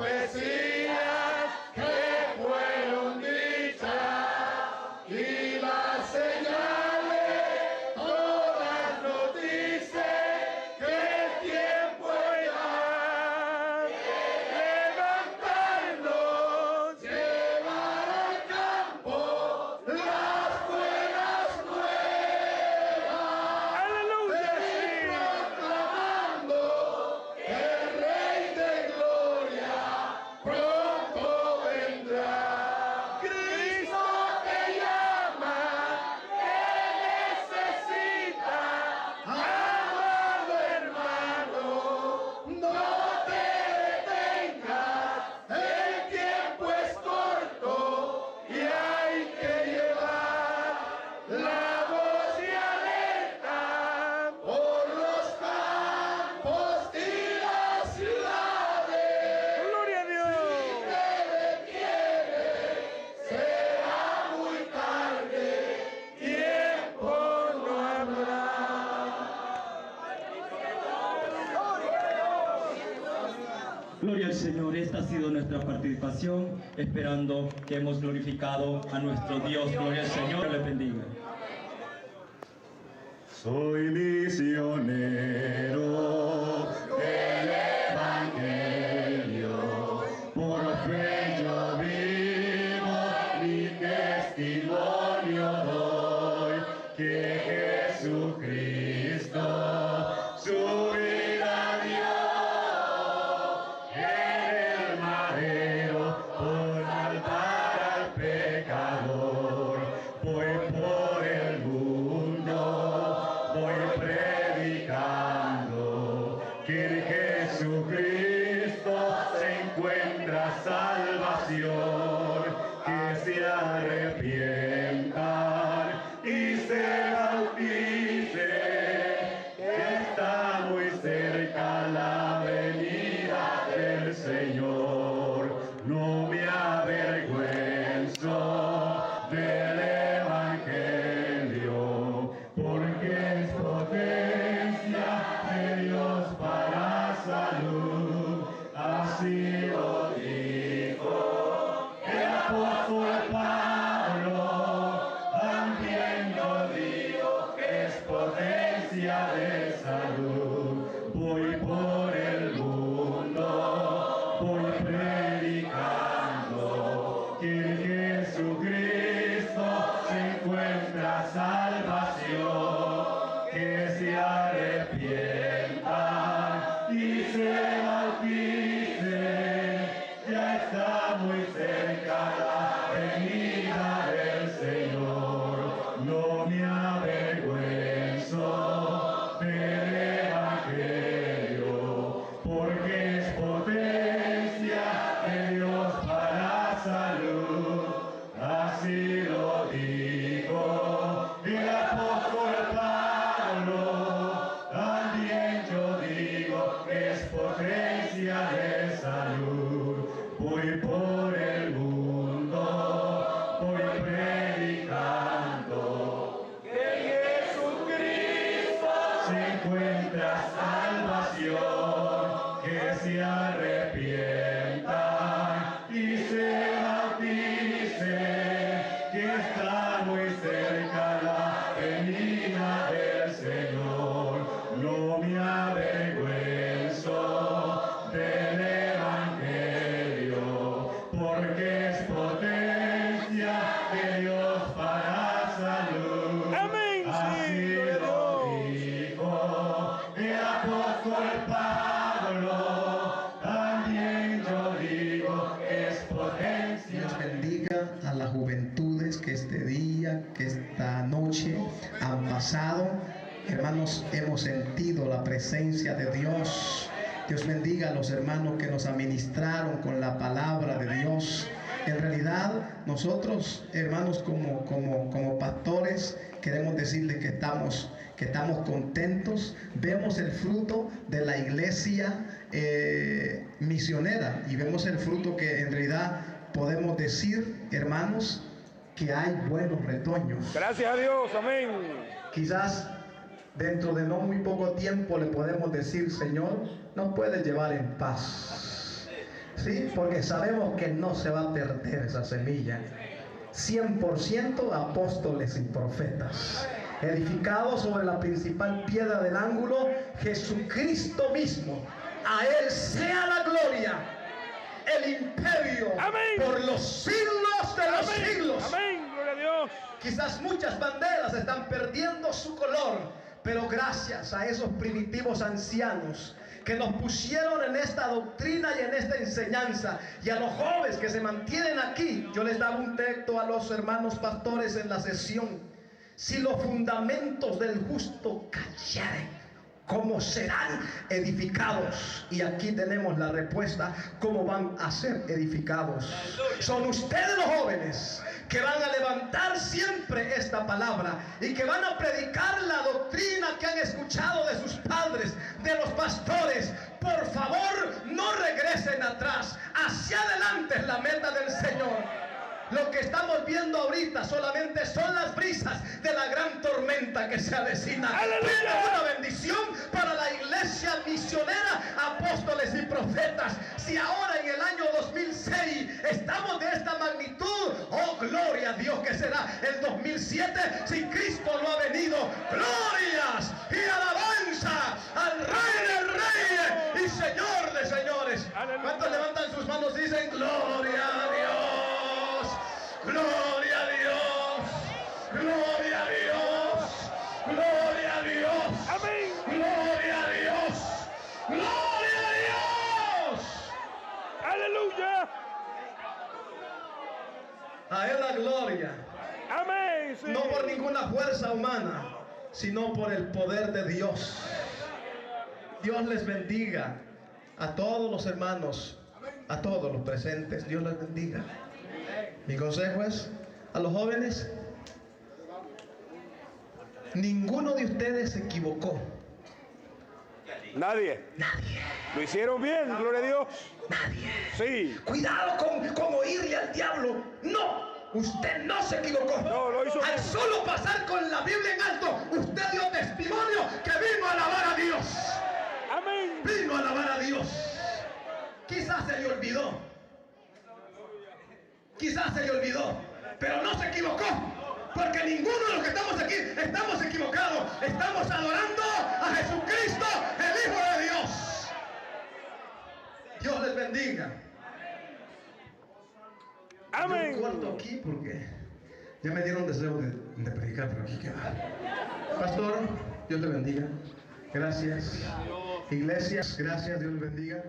profecías que fueron dichas y las señales todas nos dicen que el tiempo irá. Levantarnos, llevar al campo las buenas nuevas. Aleluya, Proclamando que el Rey de Gloria pronto vendrá. Cristo te llama, te necesita, amado hermano, no te detengas, el tiempo es corto y hay que llevar la voz de alerta por los campos y las ciudades. Gloria a Dios. Si te detienes, será muy tarde, tiempo no habrá. Gloria al Señor, esta ha sido nuestra participación, esperando que hemos glorificado a nuestro Dios. Gloria al Señor, le bendiga. Soy misionero del Evangelio, por fe yo vivo, mi testimonio doy, que Jesucristo su vida dio en el madero por salvar al pecador. Voy por el mundo, voy predicando que en Jesucristo se encuentra salvación, que se arrepientan y se bauticen, que está muy cerca la venida del Señor. No me avergüenzo del Evangelio, porque es potencia de Dios para salud. Así lo dijo el apóstol Pablo. También lo digo que es potencia de salud. Voy por el mundo, voy predicando que en Jesucristo se encuentra salvación, que se arrepientan y se bauticen, ya está muy cerca la venida del Señor. No me avergüenzo del Evangelio, porque es potencia de Dios para salud. Así lo dijo el apóstol Pablo. También yo digo que es potencia de salud. Voy por el mundo, voy predicando que en Jesucristo se encuentra salvación, que se arrepientan y se bauticen, que está muy cerca la venida del Señor. No me avergüenzo del Evangelio, porque es potencia de Dios para salud. Amén. Así lo dijo el apóstol Pablo. También yo digo que es potencia. Dios bendiga a las juventudes que este día, que esta noche han pasado. Hermanos, hemos sentido la presencia de Dios. Dios bendiga a los hermanos que nos administraron con la palabra de Dios. En realidad, nosotros, hermanos, como pastores, queremos decirles que estamos contentos. Vemos el fruto de la iglesia misionera y vemos el fruto que en realidad podemos decir, hermanos, que hay buenos retoños. Gracias a Dios, amén. Quizás dentro de no muy poco tiempo le podemos decir: Señor, nos puedes llevar en paz. ¿sí? Porque sabemos que no se va a perder esa semilla. 100% apóstoles y profetas, edificados sobre la principal piedra del ángulo, Jesucristo mismo. A Él sea la gloria, el imperio, amén, por los siglos de los amén, siglos. Amén, gloria a Dios. Quizás muchas banderas están perdiendo su color, pero gracias a esos primitivos ancianos que nos pusieron en esta doctrina y en esta enseñanza, y a los jóvenes que se mantienen aquí, yo les daba un texto a los hermanos pastores en la sesión: si los fundamentos del justo cayeren, ¿cómo serán edificados? Y aquí tenemos la respuesta: ¿cómo van a ser edificados? Son ustedes los jóvenes que van a levantar siempre esta palabra y que van a predicar la doctrina que han escuchado de sus padres, de los pastores. Por favor, no regresen atrás. Hacia adelante es la meta del Señor. Lo que estamos viendo ahorita solamente son las brisas de la gran tormenta que se avecina. Pero una bendición para la iglesia misionera, apóstoles y profetas. Si ahora en el año 2006 estamos de esta magnitud, oh gloria a Dios, que será el 2007 si Cristo no ha venido. Glorias y alabanza al Rey de Reyes y Señor de Señores. ¿Cuántos levantan sus manos y dicen gloria a Dios? Gloria a Dios, gloria a Dios, gloria a Dios, amén, gloria a Dios, gloria a Dios, aleluya. A Él la gloria, amén, sí. No por ninguna fuerza humana, sino por el poder de Dios. Dios les bendiga a todos los hermanos, a todos los presentes. Dios les bendiga. Mi consejo es a los jóvenes: ninguno de ustedes se equivocó. Nadie. Lo hicieron bien, gloria a Dios. Nadie. Sí. Cuidado con oírle al diablo. No, usted no se equivocó. No, lo hizo al bien. solo pasar con la Biblia en alto, usted dio testimonio que vino a alabar a Dios. Amén. Vino a alabar a Dios. Quizás se le olvidó. Quizás se le olvidó, pero no se equivocó, porque ninguno de los que estamos aquí estamos equivocados. Estamos adorando a Jesucristo, el Hijo de Dios. Dios les bendiga. Amén. Yo corto aquí porque ya me dieron deseo de predicar, pero aquí queda. Pastor, Dios le bendiga. Gracias. Iglesias, gracias. Dios les bendiga.